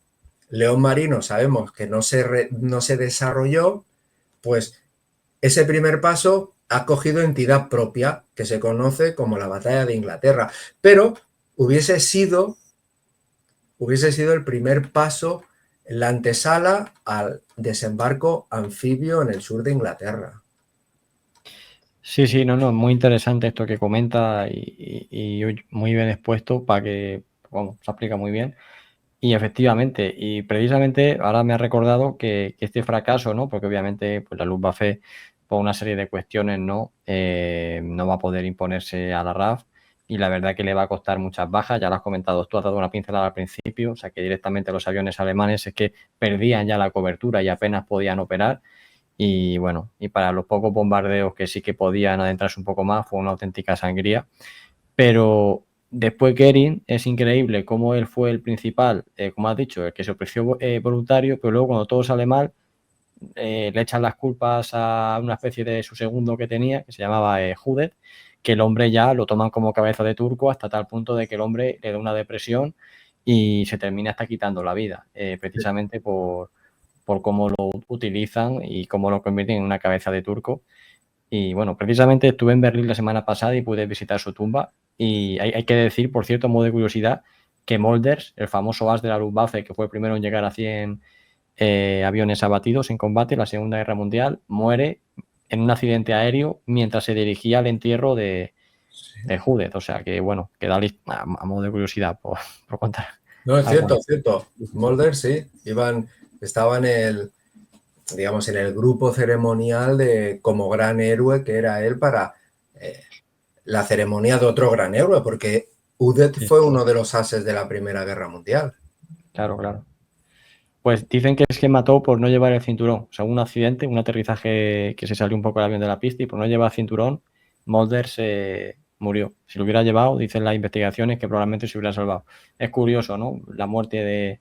León Marino sabemos que no se desarrolló, pues ese primer paso ha cogido entidad propia, que se conoce como la Batalla de Inglaterra, pero hubiese sido el primer paso, la antesala al desembarco anfibio en el sur de Inglaterra. Sí, no, muy interesante esto que comenta y muy bien expuesto para que, vamos, se aplica muy bien. Y efectivamente, y precisamente ahora me ha recordado que este fracaso, ¿no? Porque obviamente pues la Luftwaffe, por una serie de cuestiones, no va a poder imponerse a la RAF y la verdad que le va a costar muchas bajas, ya lo has comentado tú, has dado una pincelada al principio, o sea que directamente los aviones alemanes es que perdían ya la cobertura y apenas podían operar. Y bueno, y para los pocos bombardeos que sí que podían adentrarse un poco más, fue una auténtica sangría. Pero después Göring, es increíble cómo él fue el principal, como has dicho, el que se ofreció voluntario, pero luego cuando todo sale mal, le echan las culpas a una especie de su segundo que tenía, que se llamaba Judet, que el hombre ya lo toman como cabeza de turco hasta tal punto de que el hombre le da una depresión y se termina hasta quitando la vida, precisamente por cómo lo utilizan y cómo lo convierten en una cabeza de turco. Y bueno, precisamente estuve en Berlín la semana pasada y pude visitar su tumba. Y hay que decir, por cierto, a modo de curiosidad, que Mölders, el famoso as de la Luftwaffe, que fue el primero en llegar a 100 aviones abatidos en combate en la Segunda Guerra Mundial, muere en un accidente aéreo mientras se dirigía al entierro de Judez. O sea que, bueno, que da a modo de curiosidad por contar. No, es cierto, es cierto. Mulder, sí, estaba digamos, en el grupo ceremonial de como gran héroe que era él para la ceremonia de otro gran héroe, porque Udet fue uno de los ases de la Primera Guerra Mundial. Claro, claro. Pues dicen que es que mató por no llevar el cinturón. O sea, un accidente, un aterrizaje que se salió un poco el avión de la pista y por no llevar cinturón, Mulder se murió. Si lo hubiera llevado, dicen las investigaciones que probablemente se hubiera salvado. Es curioso, ¿no? La muerte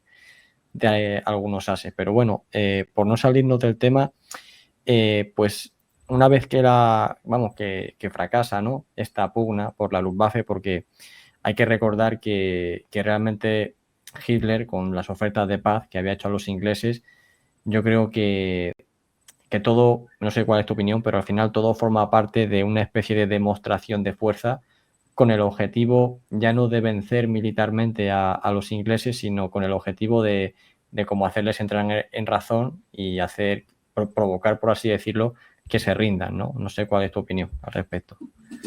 de algunos ases. Pero bueno, por no salirnos del tema, pues una vez que que fracasa, ¿no? Esta pugna por la Luftwaffe, porque hay que recordar que realmente Hitler, con las ofertas de paz que había hecho a los ingleses, yo creo que todo, no sé cuál es tu opinión, pero al final todo forma parte de una especie de demostración de fuerza con el objetivo ya no de vencer militarmente a los ingleses, sino con el objetivo de cómo hacerles entrar en razón y provocar, por así decirlo, que se rindan, ¿no? No sé cuál es tu opinión al respecto.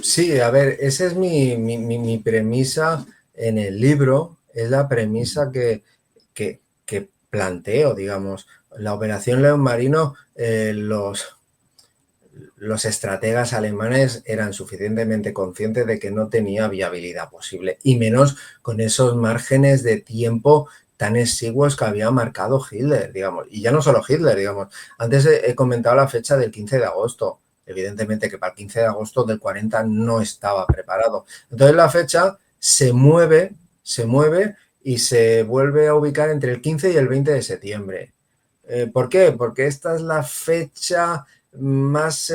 Sí, a ver, esa es mi premisa en el libro, es la premisa que planteo, digamos. La Operación León Marino, los estrategas alemanes eran suficientemente conscientes de que no tenía viabilidad posible, y menos con esos márgenes de tiempo tan exiguos que había marcado Hitler, digamos. Y ya no solo Hitler, digamos. Antes he comentado la fecha del 15 de agosto. Evidentemente que para el 15 de agosto del 40 no estaba preparado. Entonces la fecha se mueve y se vuelve a ubicar entre el 15 y el 20 de septiembre. ¿Por qué? Porque esta es la fecha más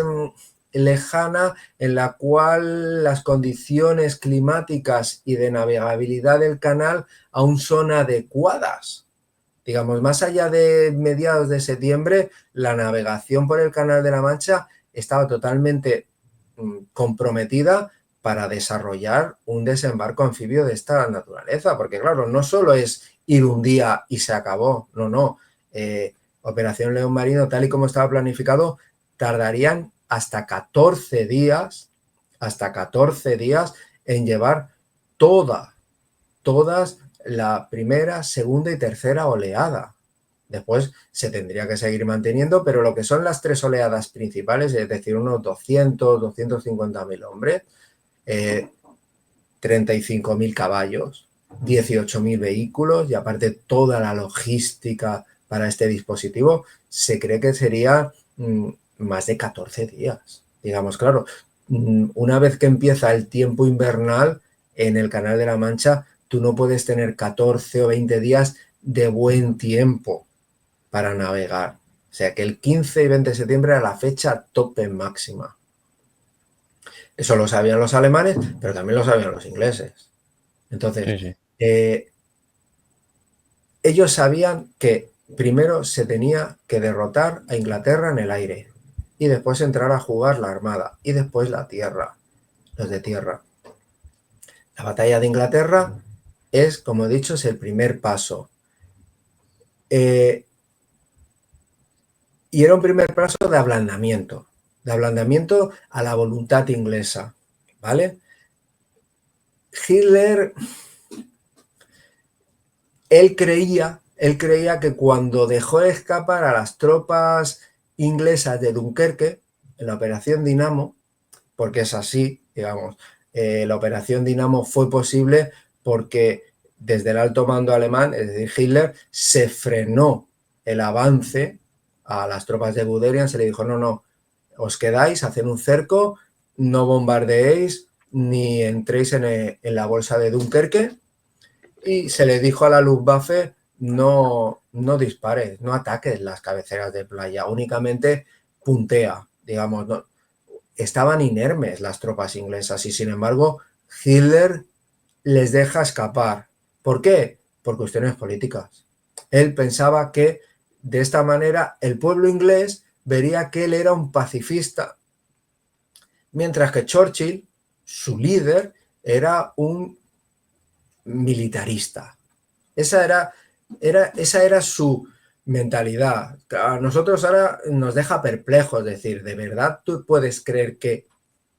lejana en la cual las condiciones climáticas y de navegabilidad del canal aún son adecuadas. Digamos, más allá de mediados de septiembre, la navegación por el Canal de la Mancha estaba totalmente comprometida para desarrollar un desembarco anfibio de esta naturaleza, porque claro, no solo es ir un día y se acabó, no. Operación León Marino, tal y como estaba planificado, tardarían hasta 14 días en llevar todas la primera, segunda y tercera oleada. Después se tendría que seguir manteniendo, pero lo que son las tres oleadas principales, es decir, unos 250.000 hombres, 35.000 caballos, 18.000 vehículos y aparte toda la logística para este dispositivo, se cree que sería más de 14 días. Digamos, claro, una vez que empieza el tiempo invernal en el Canal de la Mancha, tú no puedes tener 14 o 20 días de buen tiempo para navegar. O sea que el 15 y 20 de septiembre era la fecha tope máxima. Eso lo sabían los alemanes, pero también lo sabían los ingleses. Entonces, Sí. Ellos sabían que primero se tenía que derrotar a Inglaterra en el aire y después entrar a jugar la armada y después la tierra, los de tierra. La batalla de Inglaterra es, como he dicho, es el primer paso. Y era un primer paso de ablandamiento a la voluntad inglesa, ¿vale? Hitler, él creía que cuando dejó escapar a las tropas inglesas de Dunkerque, en la Operación Dinamo, porque es así, digamos, la Operación Dinamo fue posible porque desde el alto mando alemán, es decir, Hitler, se frenó el avance a las tropas de Guderian, se le dijo, no, os quedáis, haced un cerco, no bombardeéis ni entréis en la bolsa de Dunkerque, y se le dijo a la Luftwaffe, no dispares, no ataques las cabeceras de playa, únicamente puntea, digamos, no. Estaban inermes las tropas inglesas y sin embargo Hitler les deja escapar. ¿Por qué? Por cuestiones políticas. Él pensaba que de esta manera el pueblo inglés vería que él era un pacifista, mientras que Churchill, su líder, era un militarista. Esa era su mentalidad. A nosotros ahora nos deja perplejos, es decir, ¿de verdad tú puedes creer que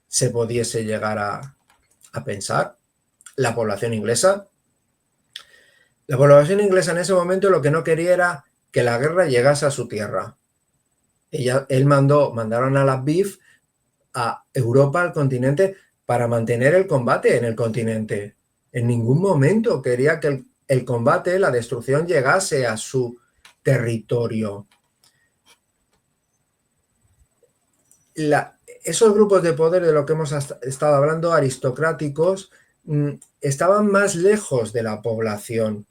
se pudiese llegar a pensar la población inglesa? La población inglesa en ese momento lo que no quería era que la guerra llegase a su tierra. Mandaron a las BIF a Europa, al continente, para mantener el combate en el continente. En ningún momento quería que el combate, la destrucción, llegase a su territorio. Esos grupos de poder de lo que hemos estado hablando, aristocráticos, estaban más lejos de la población.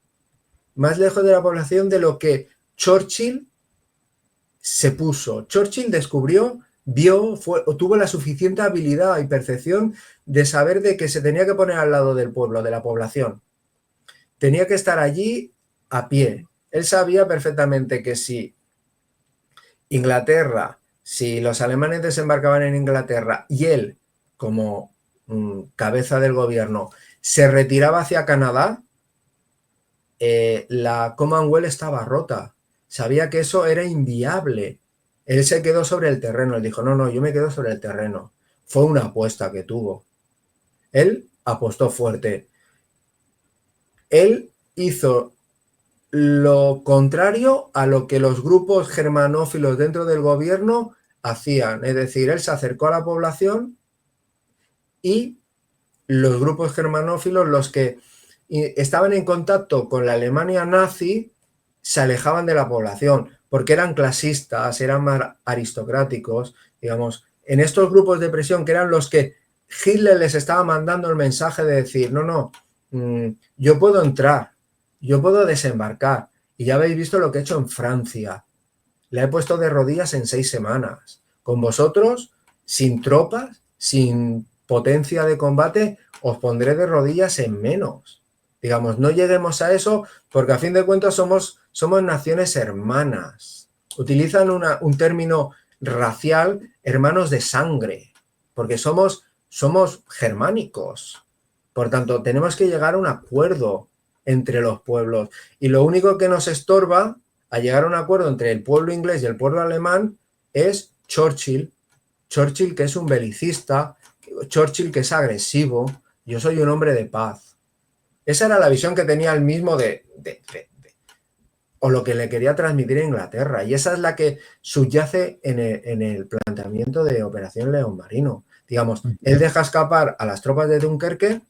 Más lejos de la población de lo que Churchill se puso. Churchill descubrió, tuvo la suficiente habilidad y percepción de saber de que se tenía que poner al lado del pueblo, de la población. Tenía que estar allí a pie. Él sabía perfectamente que si los alemanes desembarcaban en Inglaterra y él, como cabeza del gobierno, se retiraba hacia Canadá, la Commonwealth estaba rota. Sabía que eso era inviable. Él se quedó sobre el terreno. Él dijo, no, yo me quedo sobre el terreno. Fue una apuesta que tuvo. Él apostó fuerte. Él hizo lo contrario a lo que los grupos germanófilos dentro del gobierno hacían. Es decir, él se acercó a la población y los grupos germanófilos, los que estaban en contacto con la Alemania nazi, se alejaban de la población porque eran clasistas, eran más aristocráticos, digamos, en estos grupos de presión que eran los que Hitler les estaba mandando el mensaje de decir, no, yo puedo entrar, yo puedo desembarcar, y ya habéis visto lo que he hecho en Francia, la he puesto de rodillas en 6 semanas, con vosotros, sin tropas, sin potencia de combate, os pondré de rodillas en menos. Digamos, no lleguemos a eso porque a fin de cuentas somos naciones hermanas. Utilizan un término racial, hermanos de sangre, porque somos germánicos. Por tanto, tenemos que llegar a un acuerdo entre los pueblos. Y lo único que nos estorba a llegar a un acuerdo entre el pueblo inglés y el pueblo alemán es Churchill. Churchill, que es un belicista, Churchill, que es agresivo. Yo soy un hombre de paz. Esa era la visión que tenía él mismo o lo que le quería transmitir a Inglaterra. Y esa es la que subyace en el planteamiento de Operación León Marino. Digamos, él deja escapar a las tropas de Dunkerque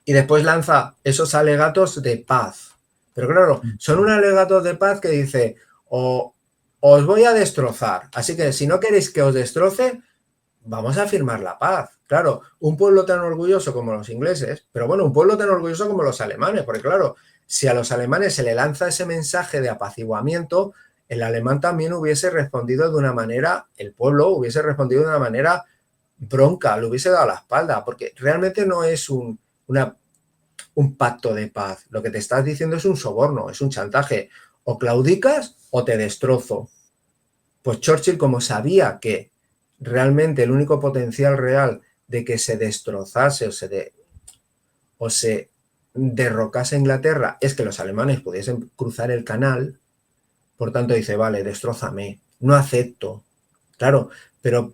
y después lanza esos alegatos de paz. Pero claro, son unos alegatos de paz que dice, os voy a destrozar. Así que si no queréis que os destroce, vamos a firmar la paz. Claro, un pueblo tan orgulloso como los ingleses, pero bueno, un pueblo tan orgulloso como los alemanes, porque claro, si a los alemanes se le lanza ese mensaje de apaciguamiento, el alemán también hubiese respondido de una manera, el pueblo hubiese respondido de una manera bronca, le hubiese dado la espalda, porque realmente no es un pacto de paz. Lo que te estás diciendo es un soborno, es un chantaje. O claudicas o te destrozo. Pues Churchill, como sabía que realmente el único potencial real de que se destrozase o se derrocase Inglaterra es que los alemanes pudiesen cruzar el canal, por tanto dice, vale, destrózame, no acepto. Claro, pero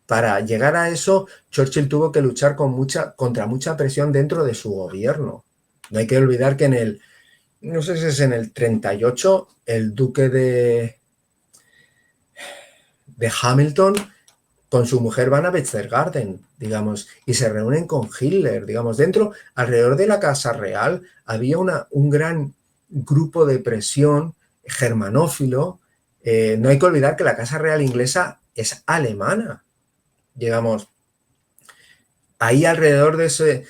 para llegar a eso, Churchill tuvo que luchar contra mucha presión dentro de su gobierno. No hay que olvidar que no sé si es en el 38, el duque de Hamilton con su mujer van a Berchtesgaden, digamos, y se reúnen con Hitler, digamos, alrededor de la Casa Real había un gran grupo de presión germanófilo. No hay que olvidar que la Casa Real inglesa es alemana, digamos, ahí alrededor de ese,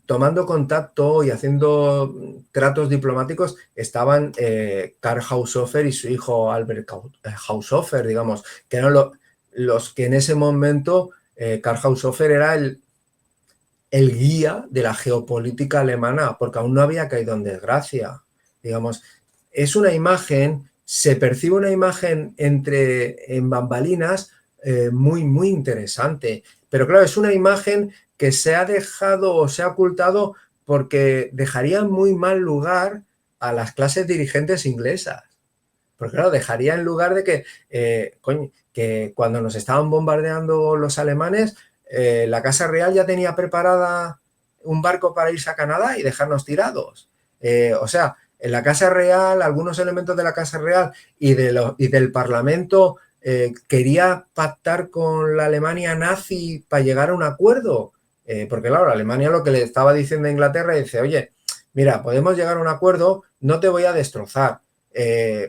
tomando contacto y haciendo tratos diplomáticos estaban Karl Haushofer y su hijo Albert Haushofer, digamos, que eran los que en ese momento Karl Haushofer era el guía de la geopolítica alemana, porque aún no había caído en desgracia. Digamos, es una imagen, se percibe una imagen en bambalinas muy, muy interesante. Pero claro, es una imagen que se ha dejado o se ha ocultado porque dejaría en muy mal lugar a las clases dirigentes inglesas. Porque claro, dejaría en lugar de que cuando nos estaban bombardeando los alemanes, la Casa Real ya tenía preparada un barco para irse a Canadá y dejarnos tirados. O sea, en la Casa Real, algunos elementos de la Casa Real y del Parlamento quería pactar con la Alemania nazi para llegar a un acuerdo. Porque claro, Alemania lo que le estaba diciendo a Inglaterra dice, oye, mira, podemos llegar a un acuerdo, no te voy a destrozar.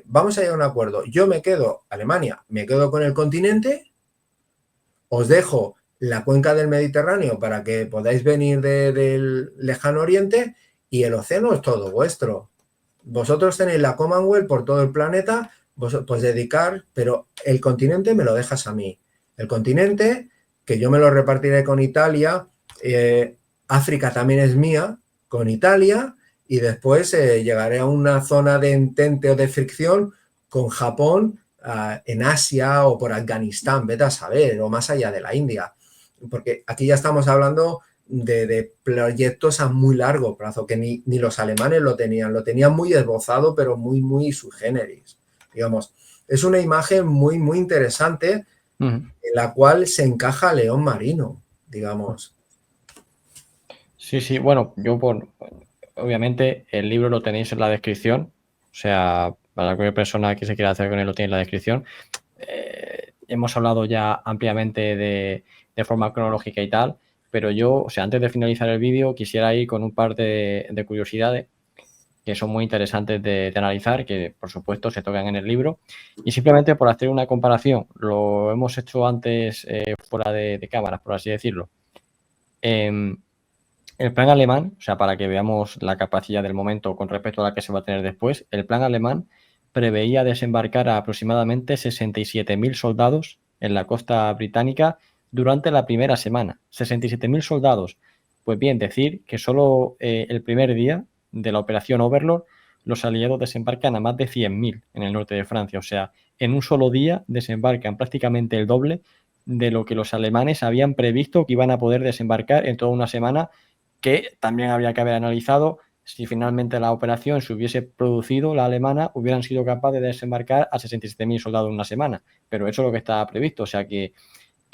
Vamos a llegar a un acuerdo. Yo me quedo, Alemania, me quedo con el continente, os dejo la cuenca del Mediterráneo para que podáis venir del lejano oriente y el océano es todo vuestro. Vosotros tenéis la Commonwealth por todo el planeta, pues dedicar, pero el continente me lo dejas a mí. El continente, que yo me lo repartiré con Italia, África también es mía, con Italia, y después llegaré a una zona de entente o de fricción con Japón en Asia o por Afganistán, vete a saber, o más allá de la India. Porque aquí ya estamos hablando de proyectos a muy largo plazo, que ni los alemanes lo tenían muy esbozado, pero muy sui generis. Digamos, es una imagen muy interesante en la cual se encaja León Marino, digamos. Sí, sí, bueno, obviamente el libro lo tenéis en la descripción, o sea, para cualquier persona que se quiera hacer con él lo tiene en la descripción. Hemos hablado ya ampliamente de forma cronológica y tal, pero yo, o sea, antes de finalizar el vídeo, quisiera ir con un par de curiosidades que son muy interesantes de analizar, que por supuesto se tocan en el libro, y simplemente por hacer una comparación, lo hemos hecho antes fuera de cámaras, por así decirlo. El plan alemán, o sea, para que veamos la capacidad del momento con respecto a la que se va a tener después, el plan alemán preveía desembarcar a aproximadamente 67.000 soldados en la costa británica durante la primera semana. 67.000 soldados. Pues bien, decir que solo el primer día de la operación Overlord los aliados desembarcan a más de 100.000 en el norte de Francia. O sea, en un solo día desembarcan prácticamente el doble de lo que los alemanes habían previsto que iban a poder desembarcar en toda una semana, que también habría que haber analizado si finalmente la operación se hubiese producido, la alemana, hubieran sido capaces de desembarcar a 67.000 soldados en una semana. Pero eso es lo que estaba previsto. O sea que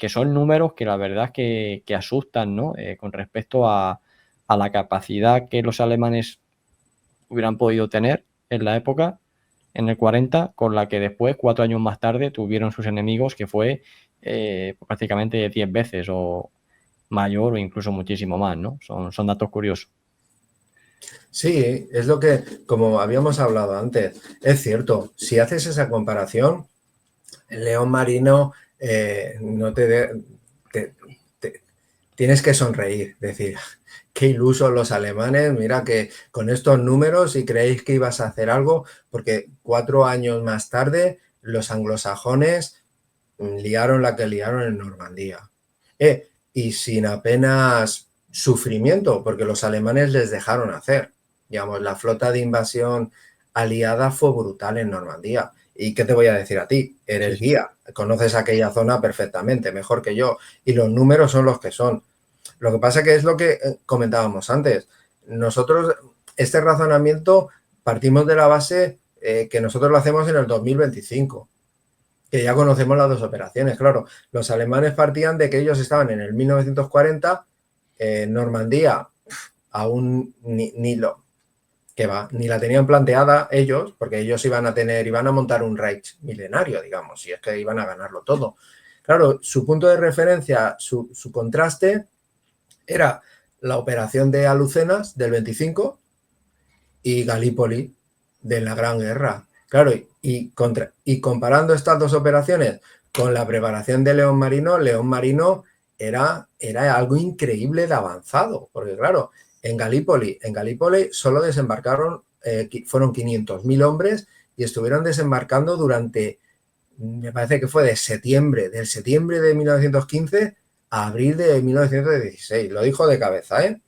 son números que la verdad es que asustan, ¿no? Con respecto a la capacidad que los alemanes hubieran podido tener en la época, en el 40, con la que después, 4 años más tarde, tuvieron sus enemigos, que fue prácticamente 10 veces o mayor o incluso muchísimo más, ¿no? Son datos curiosos. Sí, es lo que, como habíamos hablado antes, es cierto, si haces esa comparación, el León Marino no tienes que sonreír, decir, qué ilusos los alemanes, mira que con estos números si creéis que ibas a hacer algo, porque 4 años más tarde los anglosajones liaron la que liaron en Normandía. Y sin apenas sufrimiento, porque los alemanes les dejaron hacer. Digamos, la flota de invasión aliada fue brutal en Normandía. ¿Y qué te voy a decir a ti? Eres Sí. guía, conoces aquella zona perfectamente, mejor que yo. Y los números son los que son. Lo que pasa que es lo que comentábamos antes. Nosotros, este razonamiento, partimos de la base que nosotros lo hacemos en el 2025. Que ya conocemos las dos operaciones, claro. Los alemanes partían de que ellos estaban en el 1940, Normandía aún ni la tenían planteada ellos, porque ellos iban a montar un Reich milenario, digamos, y es que iban a ganarlo todo. Claro, su punto de referencia, su contraste era la operación de Alucenas del 25 y Galípoli de la Gran Guerra. Claro, y comparando estas dos operaciones con la preparación de León Marino era algo increíble de avanzado, porque claro, en Galípoli solo desembarcaron, fueron 500.000 hombres y estuvieron desembarcando durante, me parece que fue del septiembre de 1915 a abril de 1916, lo dijo de cabeza, ¿eh?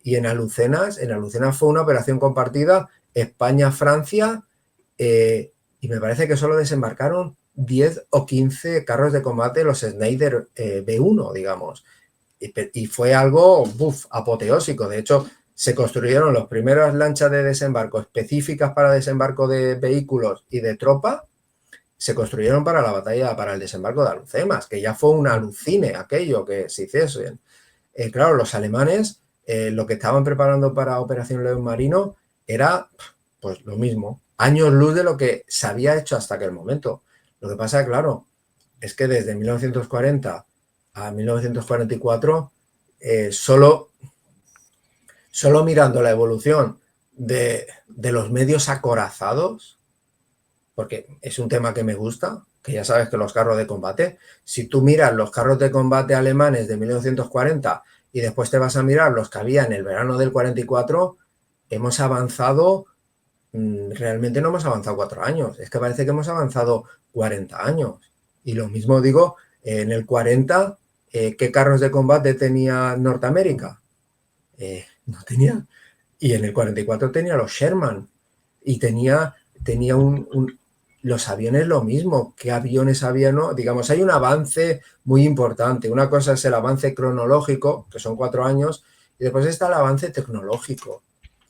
Y en Alucenas fue una operación compartida España-Francia y me parece que solo desembarcaron 10 o 15 carros de combate, los Schneider B1, digamos. Y fue algo apoteósico. De hecho, se construyeron las primeras lanchas de desembarco específicas para desembarco de vehículos y de tropa, se construyeron para la batalla, para el desembarco de Alhucemas, que ya fue un alucine aquello que se hiciesen. Claro, los alemanes lo que estaban preparando para Operación León Marino era pues lo mismo, años luz de lo que se había hecho hasta aquel momento. Lo que pasa, claro, es que desde 1940 a 1944 solo mirando la evolución de los medios acorazados, porque es un tema que me gusta, que ya sabes que los carros de combate, si tú miras los carros de combate alemanes de 1940 y después te vas a mirar los que había en el verano del 44, hemos avanzado, realmente no hemos avanzado 4 años, es que parece que hemos avanzado 40 años. Y lo mismo digo, en el 40, ¿qué carros de combate tenía Norteamérica? No tenía. Y en el 44 tenía los Sherman y tenía los aviones lo mismo. ¿Qué aviones había? No? Digamos, hay un avance muy importante. Una cosa es el avance cronológico, que son 4 años, y después está el avance tecnológico.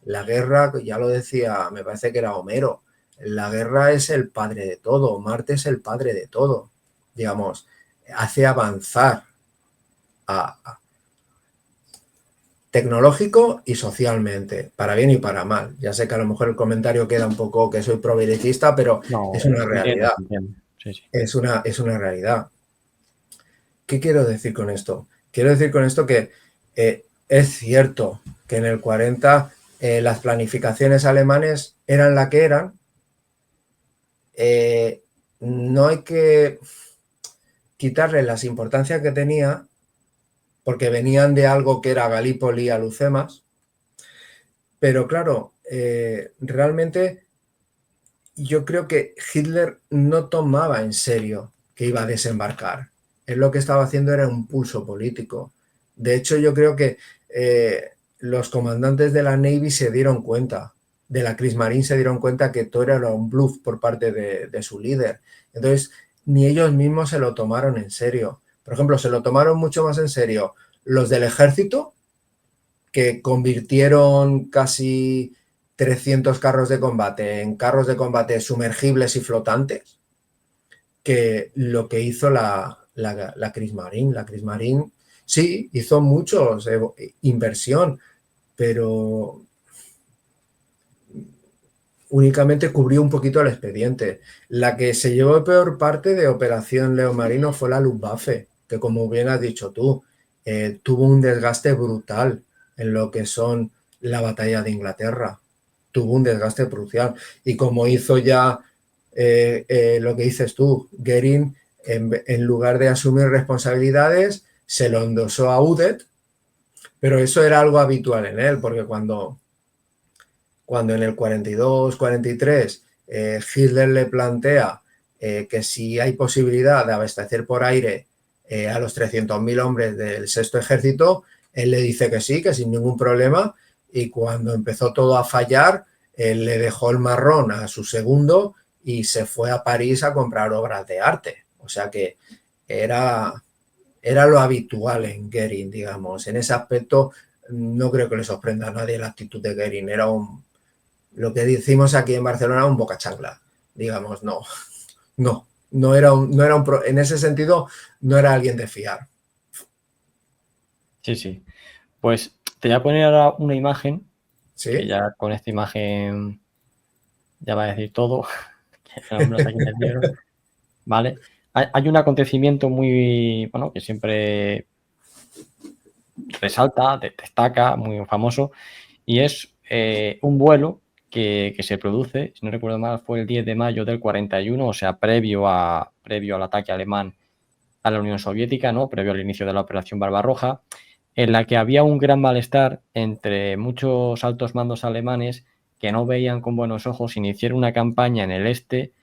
La guerra, ya lo decía, me parece que era Homero, la guerra es el padre de todo, Marte es el padre de todo. Digamos, hace avanzar tecnológico y socialmente, para bien y para mal. Ya sé que a lo mejor el comentario queda un poco que soy progresista, pero No, es una entiendo, realidad. entiendo. Sí, sí. Es una realidad. ¿Qué quiero decir con esto? Quiero decir con esto que es cierto que en el 40 las planificaciones alemanes eran la que eran. No hay que quitarle las importancias que tenía porque venían de algo que era Galípoli y Alhucemas, pero claro, realmente yo creo que Hitler no tomaba en serio que iba a desembarcar. Él lo que estaba haciendo era un pulso político. De hecho, yo creo que los comandantes de la Navy se dieron cuenta, de la Kriegsmarine se dieron cuenta que todo era un bluff por parte de su líder. Entonces, ni ellos mismos se lo tomaron en serio. Por ejemplo, se lo tomaron mucho más en serio los del ejército, que convirtieron casi 300 carros de combate en carros de combate sumergibles y flotantes, que lo que hizo la Kriegsmarine. La Kriegsmarine sí hizo muchos inversión, pero únicamente cubrió un poquito el expediente. La que se llevó peor parte de Operación León Marino fue la Luftwaffe, que como bien has dicho tú, tuvo un desgaste brutal en lo que son la batalla de Inglaterra. Tuvo un desgaste crucial. Y como hizo ya lo que dices tú, Goering, en lugar de asumir responsabilidades, se lo endosó a Udet, pero eso era algo habitual en él, porque cuando en el 42, 43, Hitler le plantea que si hay posibilidad de abastecer por aire a los 300.000 hombres del sexto ejército, él le dice que sí, que sin ningún problema, y cuando empezó todo a fallar, él le dejó el marrón a su segundo y se fue a París a comprar obras de arte. O sea que era lo habitual en Goering, digamos. En ese aspecto no creo que le sorprenda a nadie la actitud de Goering. Era lo que decimos aquí en Barcelona, un boca chancla. Digamos, no era en ese sentido, no era alguien de fiar. Sí, sí. Pues te voy a poner ahora una imagen, ¿Sí? que ya con esta imagen ya va a decir todo, que no sé a quién decirlo, ¿vale? Hay un acontecimiento muy, bueno, que siempre resalta, destaca, muy famoso, y es un vuelo que se produce, si no recuerdo mal, fue el 10 de mayo del 41, o sea, previo al ataque alemán a la Unión Soviética, ¿no? Previo al inicio de la Operación Barbarroja, en la que había un gran malestar entre muchos altos mandos alemanes que no veían con buenos ojos iniciar una campaña en el este,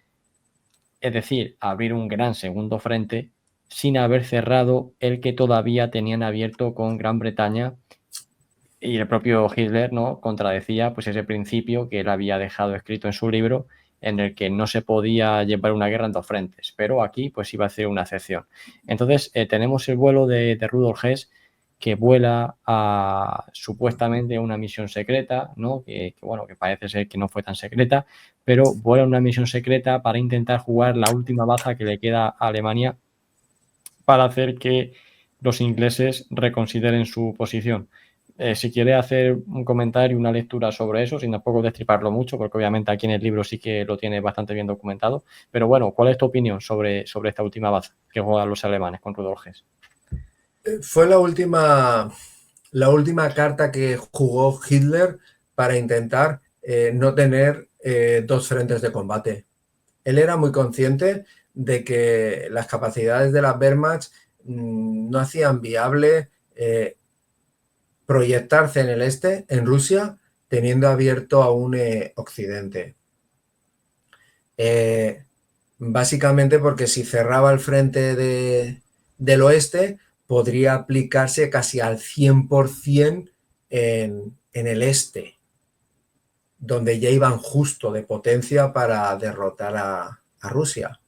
es decir, abrir un gran segundo frente, sin haber cerrado el que todavía tenían abierto con Gran Bretaña. Y el propio Hitler, ¿no?, contradecía pues ese principio que él había dejado escrito en su libro, en el que no se podía llevar una guerra en dos frentes, pero aquí pues iba a ser una excepción. Entonces tenemos el vuelo de Rudolf Hess, que vuela a supuestamente una misión secreta, ¿no? Bueno, que parece ser que no fue tan secreta, pero vuela una misión secreta para intentar jugar la última baza que le queda a Alemania para hacer que los ingleses reconsideren su posición. Si quiere hacer un comentario, una lectura sobre eso, sin tampoco destriparlo mucho, porque obviamente aquí en el libro sí que lo tiene bastante bien documentado. Pero bueno, ¿cuál es tu opinión sobre esta última baza que juegan los alemanes con Rudolf Hess? Fue la última carta que jugó Hitler para intentar no tener dos frentes de combate. Él era muy consciente de que las capacidades de la Wehrmacht no hacían viable proyectarse en el este, en Rusia, teniendo abierto a un occidente. Básicamente porque si cerraba el frente del oeste, podría aplicarse casi al 100% en el este, donde ya iban justo de potencia para derrotar a Rusia.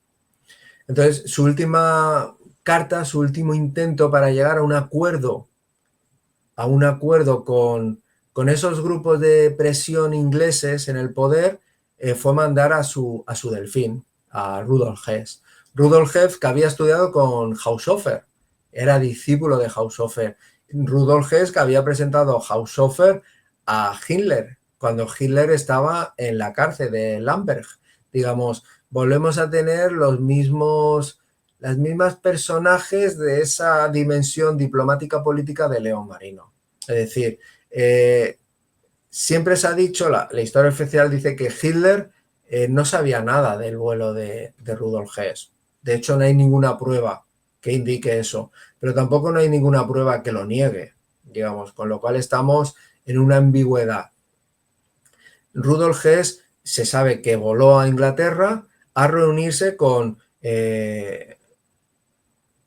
Entonces, su última carta, su último intento para llegar a un acuerdo con esos grupos de presión ingleses en el poder, fue mandar a su delfín, a Rudolf Hess. Rudolf Hess, que había estudiado con Haushofer, era discípulo de Haushofer. Rudolf Hess, que había presentado a Haushofer a Hitler, cuando Hitler estaba en la cárcel de Lamberg. Digamos, volvemos a tener las mismas personajes de esa dimensión diplomática política de León Marino. Es decir, siempre se ha dicho, la historia oficial dice que Hitler no sabía nada del vuelo de Rudolf Hess. De hecho, no hay ninguna prueba que indique eso, pero tampoco no hay ninguna prueba que lo niegue, digamos, con lo cual estamos en una ambigüedad. Rudolf Hess se sabe que voló a Inglaterra a reunirse con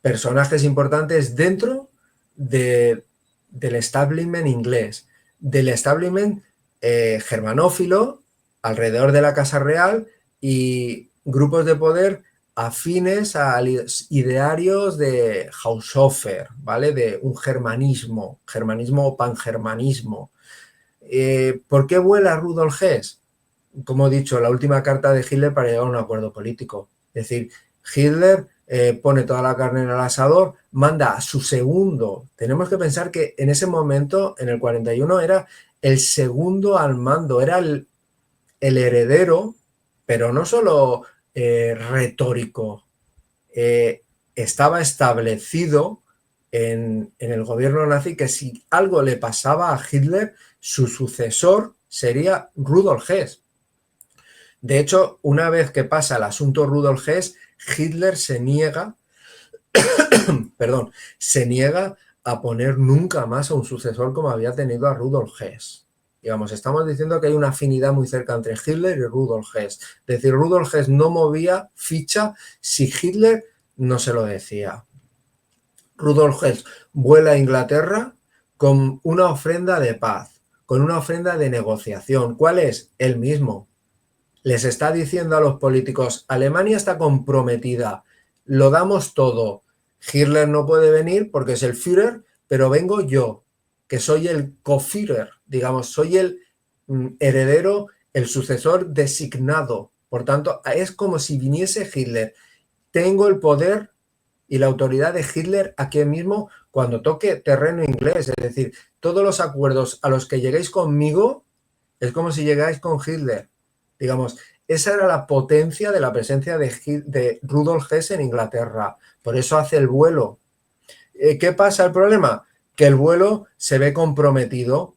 personajes importantes dentro del establishment inglés, del establishment germanófilo alrededor de la Casa Real y grupos de poder afines a los idearios de Haushofer, ¿vale? De un germanismo o pangermanismo. ¿Por qué vuela Rudolf Hess? Como he dicho, la última carta de Hitler para llegar a un acuerdo político. Es decir, Hitler pone toda la carne en el asador, manda a su segundo. Tenemos que pensar que en ese momento, en el 41, era el segundo al mando, era el heredero, pero no solo retórico, estaba establecido en el gobierno nazi que si algo le pasaba a Hitler, su sucesor sería Rudolf Hess. De hecho, una vez que pasa el asunto Rudolf Hess, Hitler se niega a poner nunca más a un sucesor como había tenido a Rudolf Hess. Digamos, estamos diciendo que hay una afinidad muy cerca entre Hitler y Rudolf Hess. Es decir, Rudolf Hess no movía ficha si Hitler no se lo decía. Rudolf Hess vuela a Inglaterra con una ofrenda de paz, con una ofrenda de negociación. ¿Cuál es? El mismo. Les está diciendo a los políticos, Alemania está comprometida, lo damos todo. Hitler no puede venir porque es el Führer, pero vengo yo, que soy el Co-Führer, digamos, soy el heredero, el sucesor designado. Por tanto, es como si viniese Hitler. Tengo el poder y la autoridad de Hitler aquí mismo cuando toque terreno inglés. Es decir, todos los acuerdos a los que lleguéis conmigo es como si llegáis con Hitler. Digamos, esa era la potencia de la presencia de Rudolf Hess en Inglaterra. Por eso hace el vuelo. ¿Qué pasa? El problema, que el vuelo se ve comprometido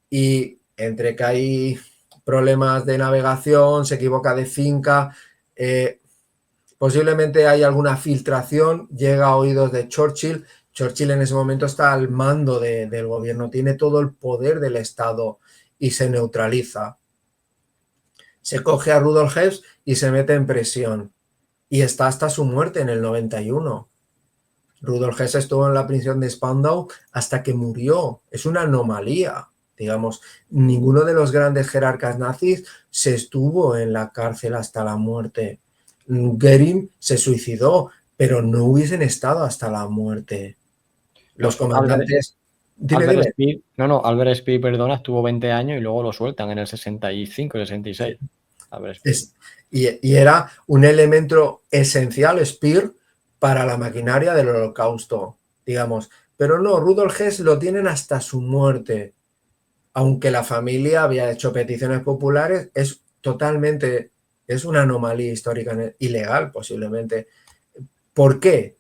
y entre que hay problemas de navegación, se equivoca de finca, posiblemente hay alguna filtración, llega a oídos de Churchill. Churchill en ese momento está al mando del gobierno, tiene todo el poder del Estado y se neutraliza. Se coge a Rudolf Hess y se mete en prisión. Y está hasta su muerte en el 91. Rudolf Hess estuvo en la prisión de Spandau hasta que murió. Es una anomalía. Digamos, ninguno de los grandes jerarcas nazis se estuvo en la cárcel hasta la muerte. Goering se suicidó, pero no hubiesen estado hasta la muerte. Los Albert, comandantes... Dime, Albert dime. Speer, no, Albert Speer, perdona, estuvo 20 años y luego lo sueltan en el 65, 66. Albert Speer. Es, y era un elemento esencial, Speer, para la maquinaria del Holocausto, digamos. Pero no, Rudolf Hess lo tienen hasta su muerte. Aunque la familia había hecho peticiones populares, es totalmente, es una anomalía histórica, ilegal posiblemente. ¿Por qué?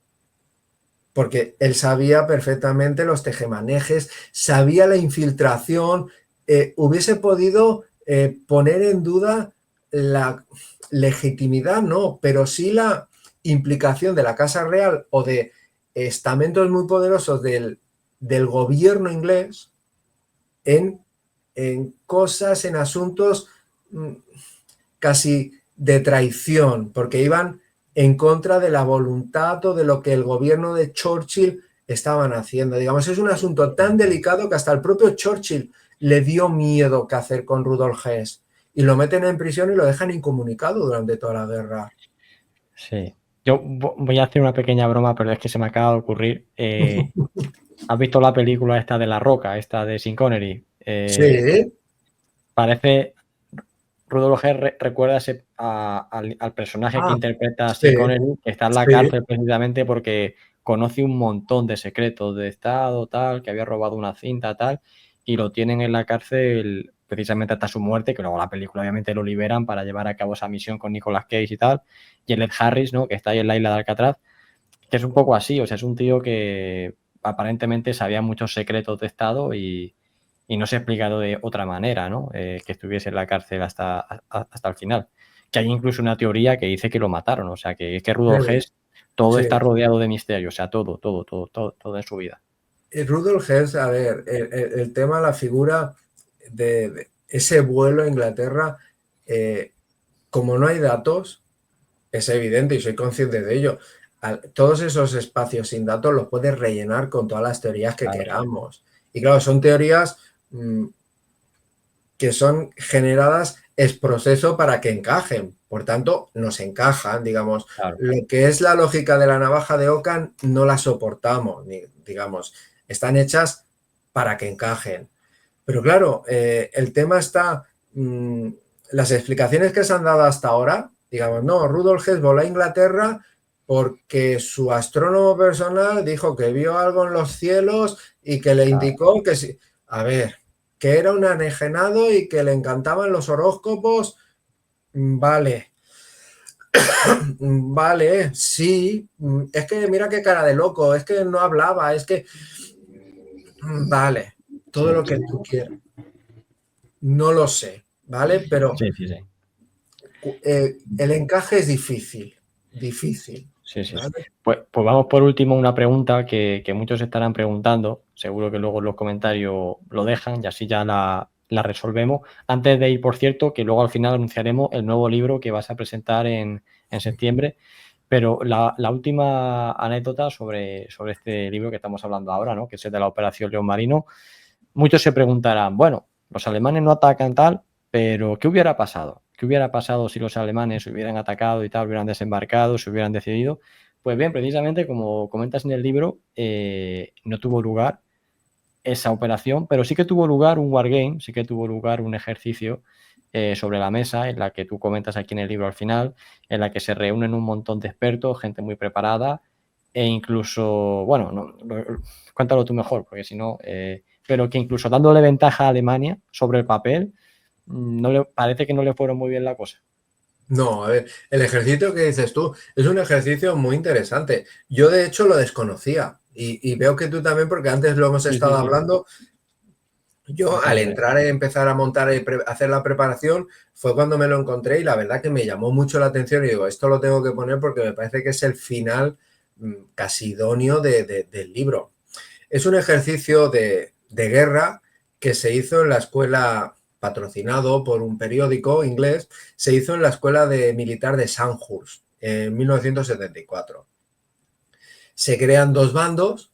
Porque él sabía perfectamente los tejemanejes, sabía la infiltración, hubiese podido poner en duda la legitimidad, no, pero sí la implicación de la Casa Real o de estamentos muy poderosos del gobierno inglés en, cosas, en asuntos casi de traición, porque iban en contra de la voluntad o de lo que el gobierno de Churchill estaban haciendo. Digamos, es un asunto tan delicado que hasta el propio Churchill le dio miedo qué hacer con Rudolf Hess y lo meten en prisión y lo dejan incomunicado durante toda la guerra. Sí. Yo voy a hacer una pequeña broma, pero es que se me acaba de ocurrir. ¿Has visto la película esta de La Roca, esta de Sean Connery? Sí, Parece, Rudolf Hess recuerda al personaje que interpreta a sí, Sean Connery, que está en la sí. cárcel precisamente porque conoce un montón de secretos de Estado, tal, que había robado una cinta, tal, y lo tienen en la cárcel precisamente hasta su muerte, que luego la película obviamente lo liberan para llevar a cabo esa misión con Nicolas Cage y tal, y el Ed Harris, ¿no?, que está ahí en la isla de Alcatraz, que es un poco así, o sea, es un tío que aparentemente sabía muchos secretos de Estado y no se ha explicado de otra manera, ¿no? Que estuviese en la cárcel hasta el final. Que hay incluso una teoría que dice que lo mataron, o sea, que es que Rudolf Hess todo Sí. está rodeado de misterio, o sea, todo en su vida. Rudolf Hess, a ver, el tema, la figura de ese vuelo a Inglaterra, como no hay datos, es evidente y soy consciente de ello. Todos esos espacios sin datos los puedes rellenar con todas las teorías que Claro, queramos. Y claro, son teorías que son generadas es proceso para que encajen. Por tanto, nos encajan, digamos. claro. Lo que es la lógica de la navaja de Ockham no la soportamos, digamos. Están hechas para que encajen. Pero claro, el tema está, las explicaciones que se han dado hasta ahora, digamos, no, Rudolf Hess voló a Inglaterra porque su astrónomo personal dijo que vio algo en los cielos y que le Claro. indicó que sí. A ver, que era un anejenado y que le encantaban los horóscopos, vale. Vale, sí, es que mira qué cara de loco, es que no hablaba, es que... Vale, todo Sí, lo que tú quieras. No lo sé, ¿vale? Pero sí, sí, sí. el encaje es difícil, difícil, Sí, sí, sí. ¿vale? Pues vamos por último una pregunta que muchos estarán preguntando, seguro que luego en los comentarios lo dejan y así ya la resolvemos. Antes de ir, por cierto, que luego al final anunciaremos el nuevo libro que vas a presentar en septiembre, pero la última anécdota sobre este libro que estamos hablando ahora, ¿no?, que es el de la Operación León Marino, muchos se preguntarán, bueno, los alemanes no atacan tal, pero ¿qué hubiera pasado? ¿Qué hubiera pasado si los alemanes hubieran atacado y tal, hubieran desembarcado, se hubieran decidido? Pues bien, precisamente como comentas en el libro, no tuvo lugar esa operación, pero sí que tuvo lugar un wargame, sí que tuvo lugar un ejercicio sobre la mesa en la que tú comentas aquí en el libro al final, en la que se reúnen un montón de expertos, gente muy preparada e incluso, bueno, cuéntalo tú mejor, porque si no, pero que incluso dándole ventaja a Alemania sobre el papel, parece que no le fueron muy bien la cosa. No, a ver, el ejercicio que dices tú es un ejercicio muy interesante. Yo de hecho lo desconocía y veo que tú también, porque antes lo hemos Sí, sí, estado sí. hablando. Yo al Cuéntame. entrar y empezar a montar y hacer la preparación fue cuando me lo encontré y la verdad que me llamó mucho la atención y digo, esto lo tengo que poner porque me parece que es el final casi idóneo del libro. Es un ejercicio de guerra que se hizo en la escuela, patrocinado por un periódico inglés, se hizo en la escuela militar de Sandhurst en 1974. Se crean dos bandos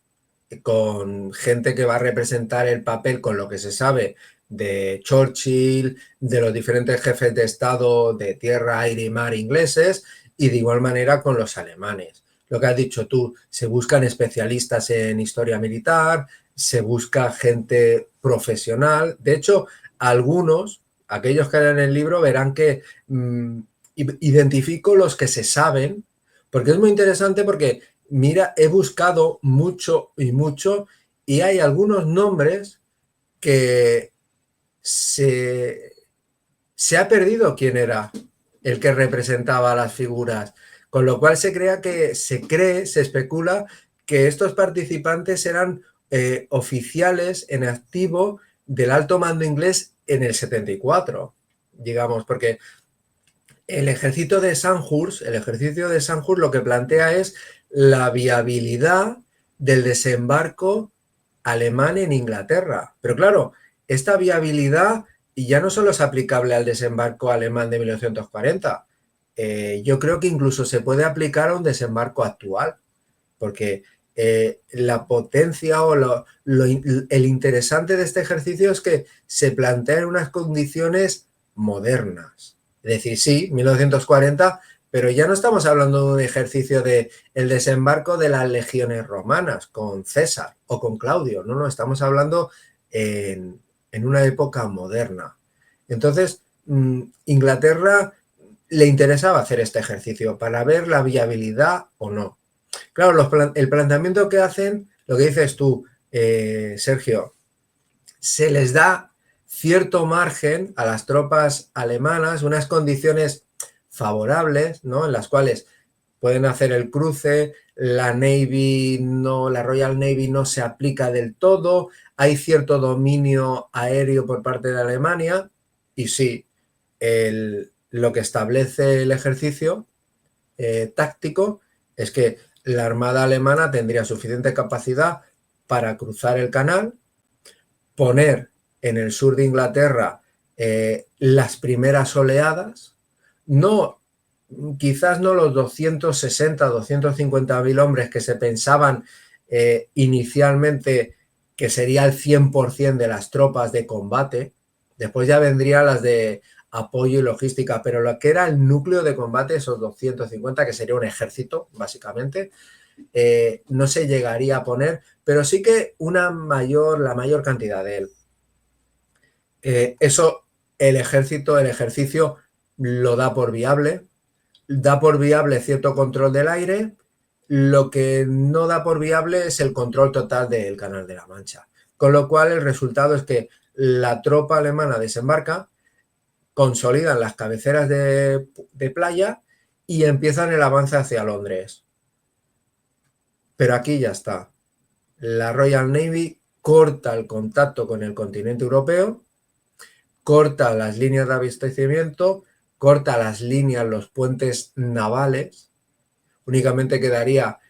con gente que va a representar el papel con lo que se sabe de Churchill, de los diferentes jefes de Estado de tierra, aire y mar ingleses, y de igual manera con los alemanes. lo que has dicho tú, se buscan especialistas en historia militar, se busca gente profesional. De hecho, algunos, aquellos que lean el libro, verán que identifico los que se saben, porque es muy interesante porque, mira, he buscado mucho y hay algunos nombres que se ha perdido quién era el que representaba a las figuras, con lo cual se especula que estos participantes eran oficiales en activo del alto mando inglés en el 74, digamos, porque el ejercicio de Sandhurst lo que plantea es la viabilidad del desembarco alemán en Inglaterra. Pero claro, esta viabilidad ya no solo es aplicable al desembarco alemán de 1940, yo creo que incluso se puede aplicar a un desembarco actual, porque la potencia o el interesante de este ejercicio es que se plantea en unas condiciones modernas. Es decir, sí, 1940, pero ya no estamos hablando de un ejercicio de el desembarco de las legiones romanas con César o con Claudio, no, estamos hablando en una época moderna. Entonces, Inglaterra le interesaba hacer este ejercicio para ver la viabilidad o no. Claro, el planteamiento que hacen, lo que dices tú, Sergio, se les da cierto margen a las tropas alemanas, unas condiciones favorables, ¿no? En las cuales pueden hacer el cruce, la Royal Navy no se aplica del todo, hay cierto dominio aéreo por parte de Alemania y sí, lo que establece el ejercicio táctico es que la Armada alemana tendría suficiente capacidad para cruzar el canal, poner en el sur de Inglaterra las primeras oleadas, quizás no los 260, 250.000 hombres que se pensaban inicialmente que sería el 100% de las tropas de combate, después ya vendrían las de apoyo y logística, pero lo que era el núcleo de combate, esos 250, que sería un ejército, básicamente, no se llegaría a poner, pero sí que la mayor cantidad de él. Eso el ejercicio lo da por viable cierto control del aire, lo que no da por viable es el control total del Canal de la Mancha. Con lo cual el resultado es que la tropa alemana desembarca, consolidan las cabeceras de playa y empiezan el avance hacia Londres. Pero aquí ya está. La Royal Navy corta el contacto con el continente europeo, corta las líneas de abastecimiento, corta las líneas, los puentes navales, únicamente quedaría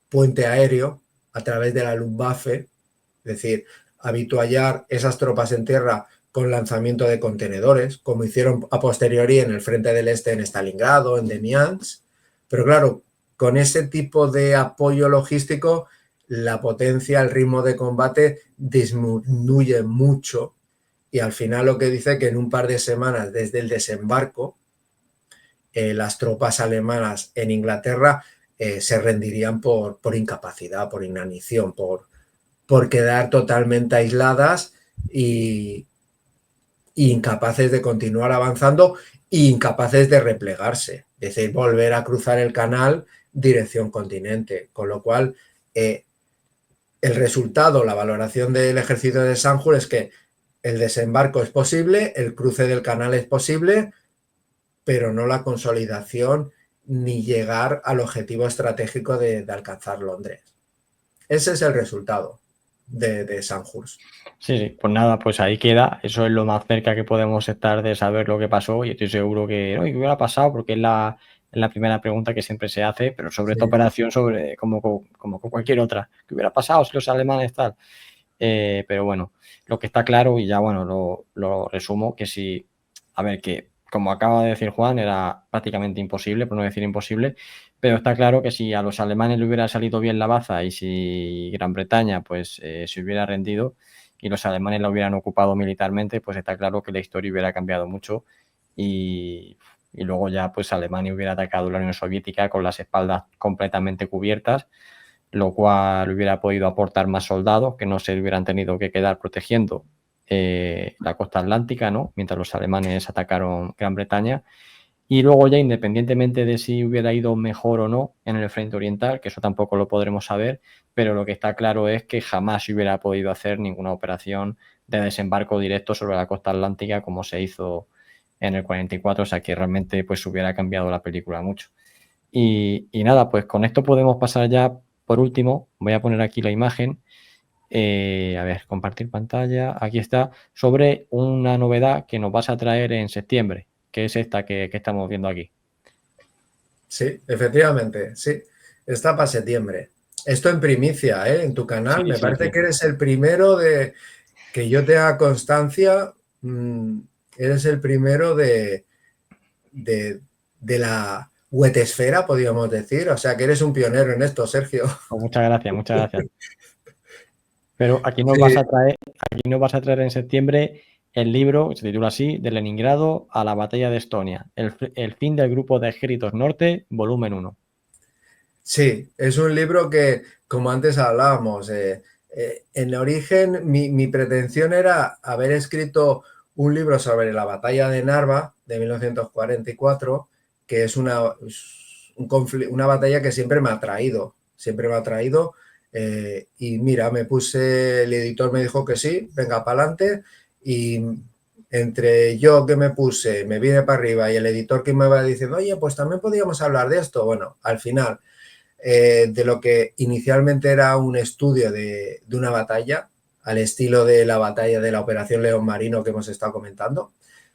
puente aéreo a través de la Luftwaffe, es decir, habituallar esas tropas en tierra con lanzamiento de contenedores, como hicieron a posteriori en el Frente del Este en Stalingrado, en Demiansk. Pero claro, con ese tipo de apoyo logístico, la potencia, el ritmo de combate disminuye mucho y al final lo que dice que en un par de semanas desde el desembarco, las tropas alemanas en Inglaterra se rendirían por incapacidad, por inanición, por quedar totalmente aisladas y incapaces de continuar avanzando e incapaces de replegarse, es decir, volver a cruzar el canal dirección continente, con lo cual el resultado, la valoración del ejercicio de Sandhurst es que el desembarco es posible, el cruce del canal es posible, pero no la consolidación ni llegar al objetivo estratégico de alcanzar Londres. Ese es el resultado de Sandhurst. Sí, pues nada, pues ahí queda. Eso es lo más cerca que podemos estar de saber lo que pasó y estoy seguro que, ¿no? ¿Y qué hubiera pasado? Porque es la primera pregunta que siempre se hace, pero sobre esta operación, como con cualquier otra. ¿Qué hubiera pasado si los alemanes tal? Pero bueno, lo que está claro, y ya bueno, lo resumo, que si, a ver, que como acaba de decir Juan, era prácticamente imposible, por no decir imposible, pero está claro que si a los alemanes le hubiera salido bien la baza y si Gran Bretaña pues se hubiera rendido y los alemanes la hubieran ocupado militarmente, pues está claro que la historia hubiera cambiado mucho y y luego ya pues Alemania hubiera atacado la Unión Soviética con las espaldas completamente cubiertas, lo cual hubiera podido aportar más soldados que no se hubieran tenido que quedar protegiendo la costa atlántica, ¿no? Mientras los alemanes atacaron Gran Bretaña. Y luego ya, independientemente de si hubiera ido mejor o no en el frente oriental, que eso tampoco lo podremos saber, pero lo que está claro es que jamás se hubiera podido hacer ninguna operación de desembarco directo sobre la costa atlántica como se hizo en el 44, o sea que realmente pues hubiera cambiado la película mucho. Y nada, pues con esto podemos pasar ya, por último, voy a poner aquí la imagen, a ver, compartir pantalla, aquí está, sobre una novedad que nos vas a traer en septiembre, que es esta que estamos viendo aquí. Sí, efectivamente, sí. Está para septiembre. Esto en primicia, ¿eh? En tu canal. Sí, Me sí, parece sí. que eres el primero de que yo tenga constancia. Eres el primero de, de la wetesfera, podríamos decir. O sea, que eres un pionero en esto, Sergio. Pues muchas gracias, muchas gracias. Pero aquí nos vas Sí, a traer, en septiembre el libro, que se titula así, de Leningrado a la batalla de Estonia, el fin del grupo de ejércitos norte, volumen 1. sí, es un libro que, como antes hablábamos, en origen mi pretensión era haber escrito un libro sobre la batalla de Narva de 1944, que es una batalla que siempre me ha traído. Y mira, el editor me dijo que sí, venga para adelante, y entre yo que me puse, me vine para arriba y el editor que me va diciendo, oye, pues también podríamos hablar de esto. Bueno, al final de lo que inicialmente era un estudio de una batalla, al estilo de la batalla de la Operación León Marino que hemos estado comentando,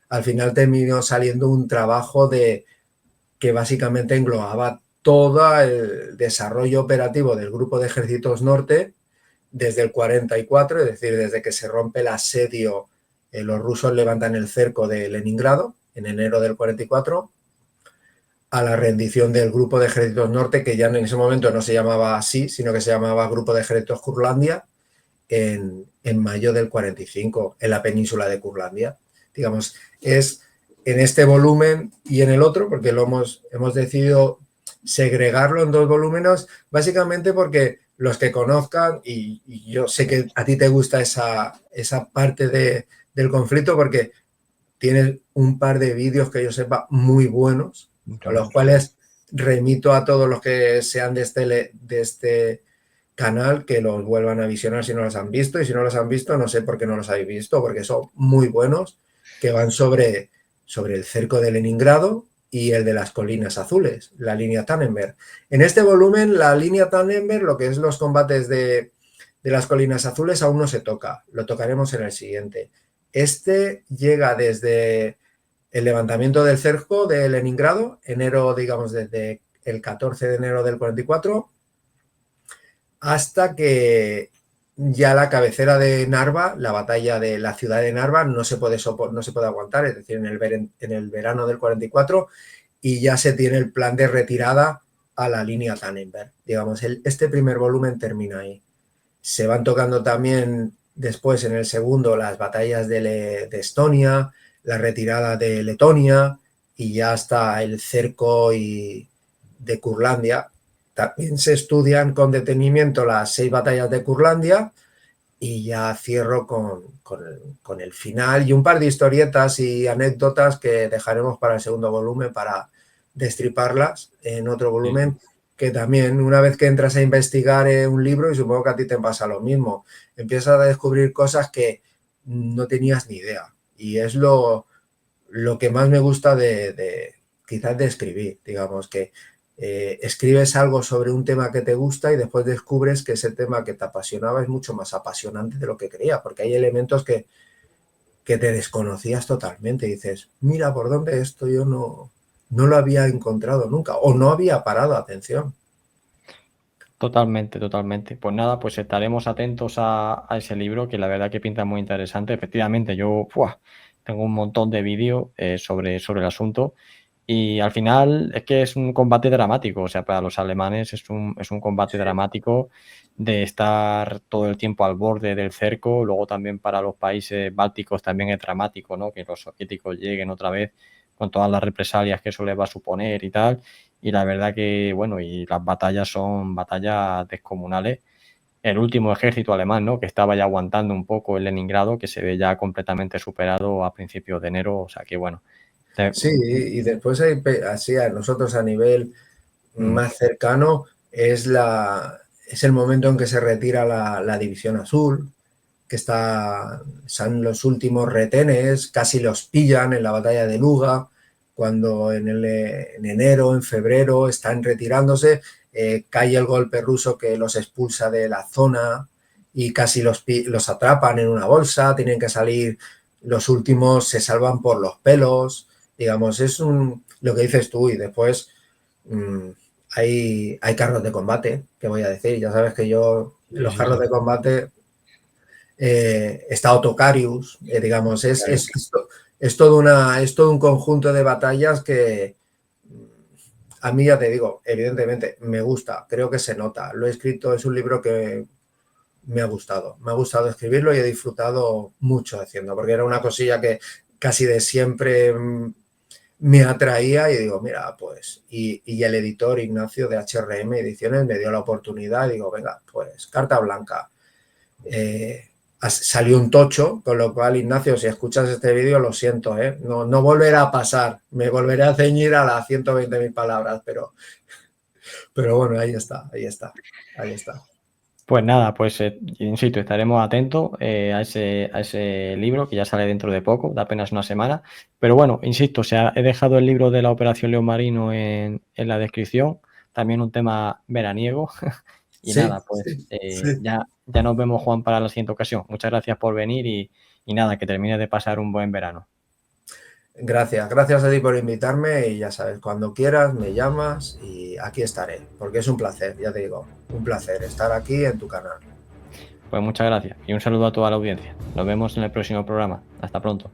al final terminó saliendo un trabajo que básicamente englobaba todo el desarrollo operativo del Grupo de Ejércitos Norte desde el 44, es decir, desde que se rompe el asedio, los rusos levantan el cerco de Leningrado en enero del 44, a la rendición del Grupo de Ejércitos Norte, que ya en ese momento no se llamaba así, sino que se llamaba Grupo de Ejércitos Curlandia, en mayo del 45, en la península de Curlandia. Digamos, es en este volumen y en el otro, porque hemos decidido segregarlo en dos volúmenes, básicamente porque los que conozcan, y yo sé que a ti te gusta esa parte del conflicto, porque tienes un par de vídeos que yo sepa muy buenos, con Muchas los gracias. cuales remito a todos los que sean de este canal que los vuelvan a visionar si no los han visto, y si no los han visto no sé por qué no los habéis visto, porque son muy buenos, que van sobre el cerco de Leningrado y el de las colinas azules, la línea Tannenberg. En este volumen, la línea Tannenberg, lo que es los combates de las colinas azules, aún no se toca, lo tocaremos en el siguiente. Este llega desde el levantamiento del cerco de Leningrado, enero, digamos, desde el 14 de enero del 44, hasta que ya la cabecera de Narva, la batalla de la ciudad de Narva, no se puede aguantar, es decir, en el verano del 44, y ya se tiene el plan de retirada a la línea Tannenberg. Digamos, este primer volumen termina ahí. Se van tocando también después en el segundo las batallas de Estonia, la retirada de Letonia y ya hasta el cerco de Curlandia. También se estudian con detenimiento las 6 batallas de Curlandia, y ya cierro con el final y un par de historietas y anécdotas que dejaremos para el segundo volumen para destriparlas en otro Sí, sí. volumen, que también una vez que entras a investigar un libro, y supongo que a ti te pasa lo mismo, empiezas a descubrir cosas que no tenías ni idea, y es lo que más me gusta quizás de escribir, digamos, que escribes algo sobre un tema que te gusta y después descubres que ese tema que te apasionaba es mucho más apasionante de lo que creía, porque hay elementos que te desconocías totalmente y dices, mira, por dónde esto yo no lo había encontrado nunca o no había parado atención. Totalmente, totalmente. Pues nada, pues estaremos atentos a ese libro que la verdad que pinta muy interesante. Efectivamente, yo tengo un montón de vídeos sobre el asunto y al final es que es un combate dramático. O sea, para los alemanes es un combate Sí, dramático de estar todo el tiempo al borde del cerco. Luego también para los países bálticos también es dramático, ¿no? Que los soviéticos lleguen otra vez con todas las represalias que eso le va a suponer y tal. Y la verdad que, bueno, y las batallas son batallas descomunales. El último ejército alemán, ¿no? Que estaba ya aguantando un poco el Leningrado, que se ve ya completamente superado a principios de enero. O sea que, bueno. Sí, y después hay, así a nosotros a nivel más cercano es el momento en que se retira la División Azul, que son los últimos retenes, casi los pillan en la batalla de Luga, cuando en enero, en febrero están retirándose, cae el golpe ruso que los expulsa de la zona y casi los atrapan en una bolsa, tienen que salir, los últimos se salvan por los pelos, digamos, lo que dices tú, y después hay carros de combate, que voy a decir, ya sabes que yo, los carros de combate, está Otocarius, digamos, es todo un conjunto de batallas que a mí, ya te digo, evidentemente me gusta, creo que se nota, lo he escrito, es un libro que me ha gustado escribirlo y he disfrutado mucho haciendo, porque era una cosilla que casi de siempre me atraía y digo, mira, pues, y el editor Ignacio de HRM Ediciones me dio la oportunidad y digo, venga, pues, carta blanca. Salió un tocho, con lo cual, Ignacio, si escuchas este vídeo, lo siento, no volverá a pasar, me volveré a ceñir a las 120.000 palabras, pero bueno, ahí está. Pues nada, pues insisto, estaremos atentos a ese libro que ya sale dentro de poco, de apenas una semana. Pero bueno, insisto, he dejado el libro de la Operación León Marino en la descripción, también un tema veraniego. Y sí, nada, pues sí. ya nos vemos, Juan, para la siguiente ocasión. Muchas gracias por venir y nada, que termines de pasar un buen verano. Gracias a ti por invitarme y ya sabes, cuando quieras me llamas y aquí estaré, porque es un placer, ya te digo, un placer estar aquí en tu canal. Pues muchas gracias y un saludo a toda la audiencia. Nos vemos en el próximo programa. Hasta pronto.